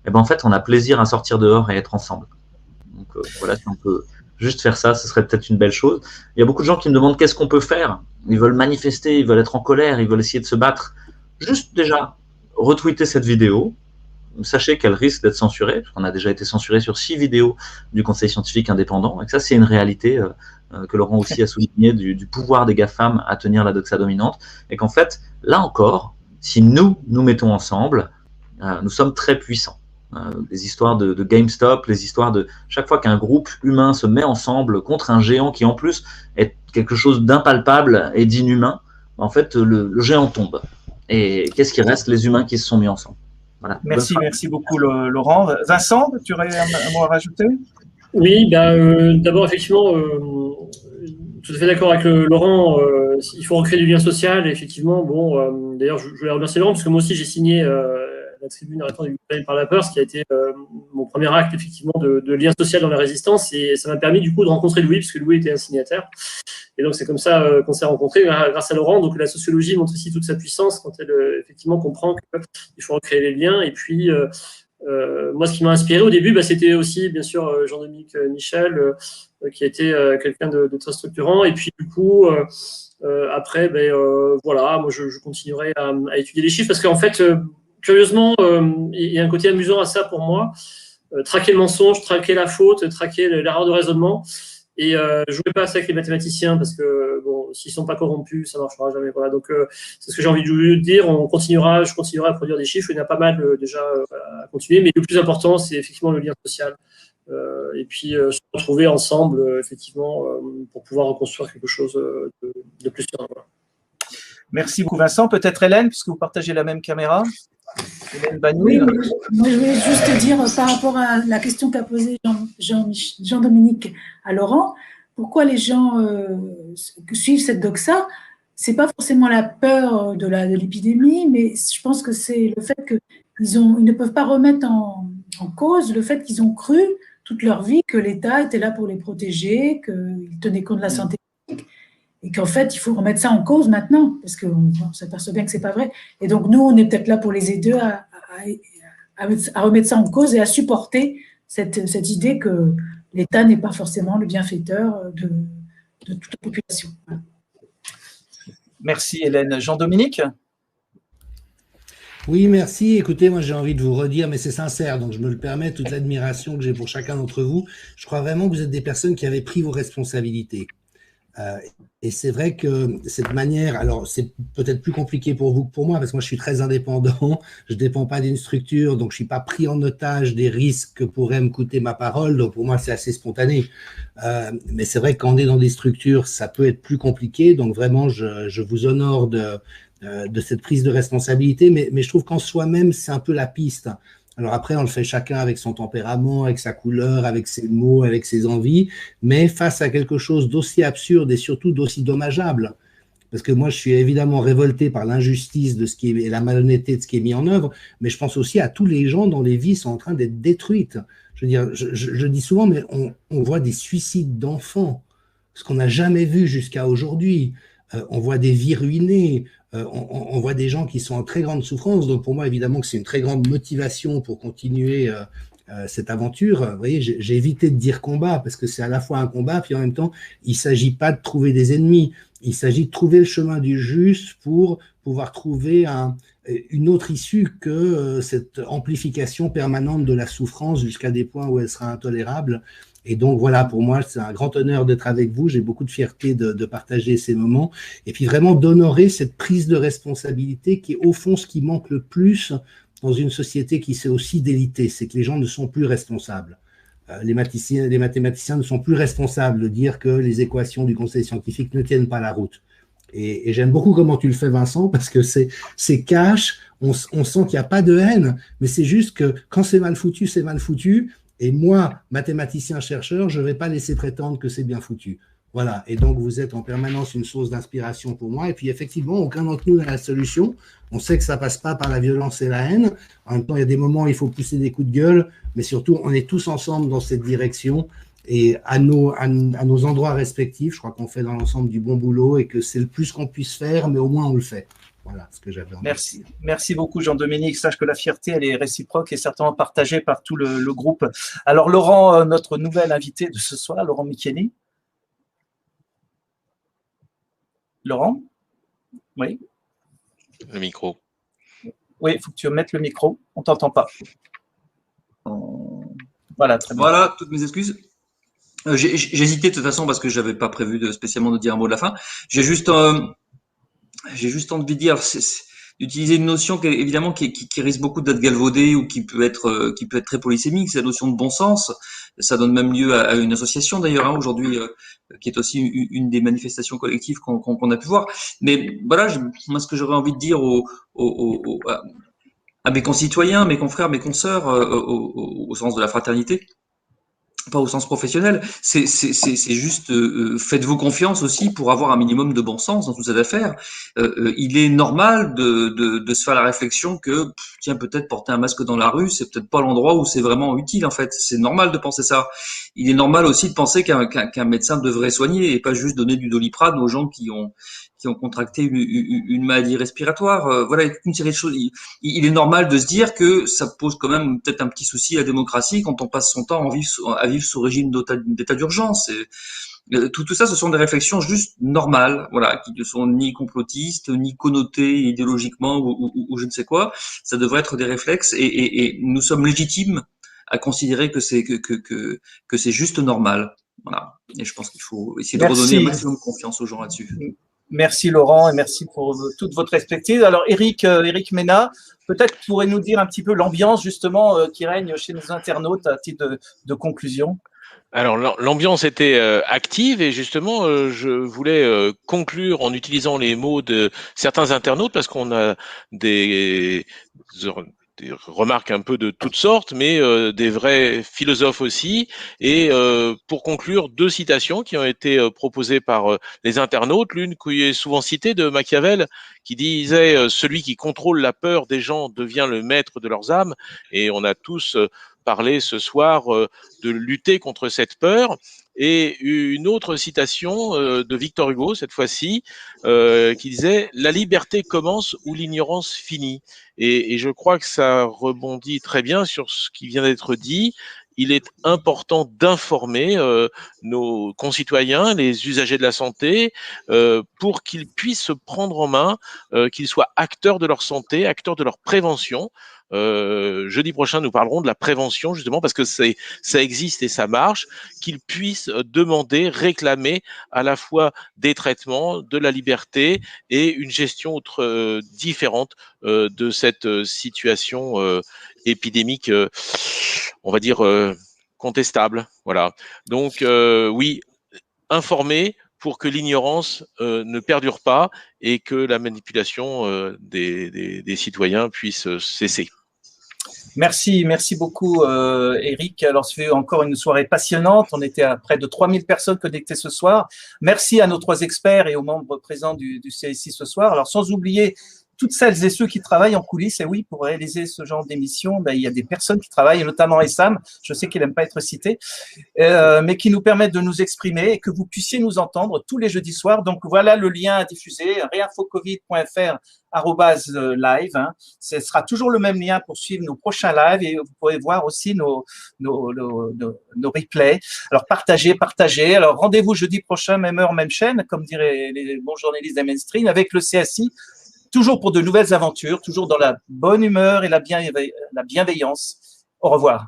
Speaker 1: et ben en fait, on a plaisir à sortir dehors et être ensemble. Donc voilà, si on peut juste faire ça, ce serait peut-être une belle chose. Il y a beaucoup de gens qui me demandent qu'est-ce qu'on peut faire. Ils veulent manifester, ils veulent être en colère, ils veulent essayer de se battre. Juste déjà, retweeter cette vidéo. Sachez qu'elle risque d'être censurée, parce qu'on a déjà été censuré sur 6 vidéos du Conseil scientifique indépendant, et que ça, c'est une réalité que Laurent aussi a souligné du pouvoir des GAFAM à tenir la doxa dominante, et qu'en fait, là encore, si nous mettons ensemble, nous sommes très puissants. Les histoires de GameStop, les histoires de chaque fois qu'un groupe humain se met ensemble contre un géant qui en plus est quelque chose d'impalpable et d'inhumain, en fait, le géant tombe. Et qu'est-ce qui reste? Les humains qui se sont mis ensemble. Voilà.
Speaker 5: Merci beaucoup Laurent. Vincent, tu aurais un mot à rajouter?
Speaker 6: Oui, d'abord effectivement, tout à fait d'accord avec Laurent, il faut recréer du lien social, et effectivement, bon, d'ailleurs je voulais remercier Laurent, parce que moi aussi j'ai signé la tribune Arrêtons d'Ukraine par la peur, ce qui a été mon premier acte effectivement de lien social dans la résistance, et ça m'a permis du coup de rencontrer Louis, parce que Louis était un signataire. Et donc, c'est comme ça qu'on s'est rencontrés grâce à Laurent. Donc, la sociologie montre ici toute sa puissance quand elle effectivement comprend qu'il faut recréer les liens. Et puis, moi, ce qui m'a inspiré au début, c'était aussi, bien sûr, Jean-Dominique Michel, qui a été quelqu'un de très structurant. Et puis, du coup, après, voilà, moi, je continuerai à étudier les chiffres parce qu'en fait, curieusement, il y a un côté amusant à ça pour moi. Traquer le mensonge, traquer la faute, traquer l'erreur de raisonnement. Et jouez pas avec les mathématiciens parce que bon, s'ils sont pas corrompus, ça marchera jamais. Voilà, donc c'est ce que j'ai envie de dire. Je continuerai à produire des chiffres. Il y en a pas mal déjà à continuer, mais le plus important, c'est effectivement le lien social. Et puis se retrouver ensemble, effectivement, pour pouvoir reconstruire quelque chose de plus serein. Voilà.
Speaker 5: Merci beaucoup, Vincent. Peut-être Hélène, puisque vous partagez la même caméra.
Speaker 7: Oui, moi je voulais juste dire par rapport à la question qu'a posée Jean-Dominique à Laurent, pourquoi les gens suivent cette doxa? C'est pas forcément la peur de l'épidémie, mais je pense que c'est le fait qu'ils ne peuvent pas remettre en cause le fait qu'ils ont cru toute leur vie que l'État était là pour les protéger, qu'il tenait compte de la santé publique. Et qu'en fait, il faut remettre ça en cause maintenant, parce qu'on s'aperçoit bien que ce n'est pas vrai. Et donc, nous, on est peut-être là pour les aider à remettre ça en cause et à supporter cette idée que l'État n'est pas forcément le bienfaiteur de toute la population. Voilà.
Speaker 5: Merci Hélène. Jean-Dominique ?
Speaker 3: Oui, merci. Écoutez, moi j'ai envie de vous redire, mais c'est sincère, donc je me le permets, toute l'admiration que j'ai pour chacun d'entre vous. Je crois vraiment que vous êtes des personnes qui avaient pris vos responsabilités. Et c'est vrai que cette manière, alors c'est peut-être plus compliqué pour vous que pour moi, parce que moi je suis très indépendant, je ne dépends pas d'une structure, donc je ne suis pas pris en otage des risques que pourrait me coûter ma parole, donc pour moi c'est assez spontané. Mais c'est vrai que quand on est dans des structures, ça peut être plus compliqué, donc vraiment je vous honore de cette prise de responsabilité, mais je trouve qu'en soi-même c'est un peu la piste. Alors après, on le fait chacun avec son tempérament, avec sa couleur, avec ses mots, avec ses envies, mais face à quelque chose d'aussi absurde et surtout d'aussi dommageable parce que moi, je suis évidemment révolté par l'injustice de ce qui est, et la malhonnêteté de ce qui est mis en œuvre, mais je pense aussi à tous les gens dont les vies sont en train d'être détruites. Je veux dire, je dis souvent, mais on voit des suicides d'enfants, ce qu'on n'a jamais vu jusqu'à aujourd'hui. On voit des vies ruinées, on voit des gens qui sont en très grande souffrance. Donc pour moi, évidemment, que c'est une très grande motivation pour continuer cette aventure. Vous voyez, j'ai évité de dire combat parce que c'est à la fois un combat, puis en même temps, il ne s'agit pas de trouver des ennemis. Il s'agit de trouver le chemin du juste pour pouvoir trouver une autre issue que cette amplification permanente de la souffrance jusqu'à des points où elle sera intolérable. Et donc voilà, pour moi, c'est un grand honneur d'être avec vous. J'ai beaucoup de fierté de partager ces moments et puis vraiment d'honorer cette prise de responsabilité qui est au fond ce qui manque le plus dans une société qui s'est aussi délitée, c'est que les gens ne sont plus responsables. Les mathématiciens ne sont plus responsables de dire que les équations du conseil scientifique ne tiennent pas la route. Et j'aime beaucoup comment tu le fais, Vincent, parce que c'est cash, on sent qu'il n'y a pas de haine, mais c'est juste que quand c'est mal foutu, c'est mal foutu. Et moi, mathématicien-chercheur, je ne vais pas laisser prétendre que c'est bien foutu. Voilà, et donc vous êtes en permanence une source d'inspiration pour moi. Et puis effectivement, aucun d'entre nous n'a la solution. On sait que ça ne passe pas par la violence et la haine. En même temps, il y a des moments où il faut pousser des coups de gueule, mais surtout, on est tous ensemble dans cette direction. Et à nos endroits respectifs, je crois qu'on fait dans l'ensemble du bon boulot et que c'est le plus qu'on puisse faire, mais au moins on le fait. Voilà ce que j'avais envie.
Speaker 5: Merci beaucoup Jean-Dominique. Sache que la fierté, elle est réciproque et certainement partagée par tout le groupe. Alors Laurent, notre nouvel invité de ce soir, Laurent Micheli. Laurent? Oui.
Speaker 2: Le micro.
Speaker 5: Oui, il faut que tu mettes le micro. On ne t'entend pas. Voilà, très bien.
Speaker 4: Voilà, toutes mes excuses. J'hésitais de toute façon parce que j'avais pas prévu spécialement de dire un mot de la fin. J'ai juste envie de dire, d'utiliser une notion qui, évidemment, qui risque beaucoup d'être galvaudée ou qui peut être très polysémique. C'est la notion de bon sens. Ça donne même lieu à une association d'ailleurs aujourd'hui, qui est aussi une des manifestations collectives qu'on a pu voir. Mais voilà, moi ce que j'aurais envie de dire à mes concitoyens, mes confrères, mes consoeurs, au sens de la fraternité, pas au sens professionnel, c'est juste faites-vous confiance aussi pour avoir un minimum de bon sens dans toute cette affaire. Il est normal de se faire la réflexion que tiens, peut-être porter un masque dans la rue, c'est peut-être pas l'endroit où c'est vraiment utile en fait. C'est normal de penser ça. Il est normal aussi de penser qu'un médecin devrait soigner et pas juste donner du Doliprane aux gens qui ont contracté une maladie respiratoire. Voilà, une série de choses. Il est normal de se dire que ça pose quand même peut-être un petit souci à la démocratie quand on passe son temps à vivre sous régime d'état d'urgence. Tout ça, ce sont des réflexions juste normales, voilà, qui ne sont ni complotistes, ni connotées idéologiquement ou je ne sais quoi. Ça devrait être des réflexes et nous sommes légitimes à considérer que c'est juste normal. Voilà. Et je pense qu'il faut essayer de redonner un maximum de confiance aux gens là-dessus.
Speaker 5: Merci Laurent et merci pour toute votre expertise. Alors Eric Mena, peut-être pourrait nous dire un petit peu l'ambiance justement qui règne chez nos internautes à titre de conclusion.
Speaker 2: Alors l'ambiance était active et justement je voulais conclure en utilisant les mots de certains internautes parce qu'on a des remarques un peu de toutes sortes, mais des vrais philosophes aussi. Et pour conclure, deux citations qui ont été proposées par les internautes. L'une qui est souvent citée de Machiavel, qui disait celui qui contrôle la peur des gens devient le maître de leurs âmes. Et on a tous parlé ce soir de lutter contre cette peur. Et une autre citation de Victor Hugo, cette fois-ci, qui disait « La liberté commence où l'ignorance finit ». Et je crois que ça rebondit très bien sur ce qui vient d'être dit. Il est important d'informer nos concitoyens, les usagers de la santé, pour qu'ils puissent se prendre en main, qu'ils soient acteurs de leur santé, acteurs de leur prévention. Jeudi prochain, nous parlerons de la prévention, justement, parce que ça existe et ça marche, qu'ils puissent demander, réclamer à la fois des traitements, de la liberté et une gestion différente de cette situation épidémique, on va dire, contestable. Voilà. Donc, oui, informer pour que l'ignorance ne perdure pas et que la manipulation des citoyens puisse cesser.
Speaker 5: Merci beaucoup Eric. Alors, ça fait encore une soirée passionnante. On était à près de 3000 personnes connectées ce soir. Merci à nos 3 experts et aux membres présents du CSI ce soir. Alors, sans oublier toutes celles et ceux qui travaillent en coulisses, et oui, pour réaliser ce genre d'émission, il y a des personnes qui travaillent, notamment Essam, je sais qu'il n'aime pas être cité, mais qui nous permettent de nous exprimer et que vous puissiez nous entendre tous les jeudis soirs. Donc voilà le lien à diffuser, réinfocovid.fr/live. Ce sera toujours le même lien pour suivre nos prochains lives et vous pourrez voir aussi nos replays. Alors partagez. Alors rendez-vous jeudi prochain, même heure, même chaîne, comme diraient les bons journalistes des mainstream, avec le CSI. Toujours pour de nouvelles aventures, toujours dans la bonne humeur et la bienveillance. Au revoir.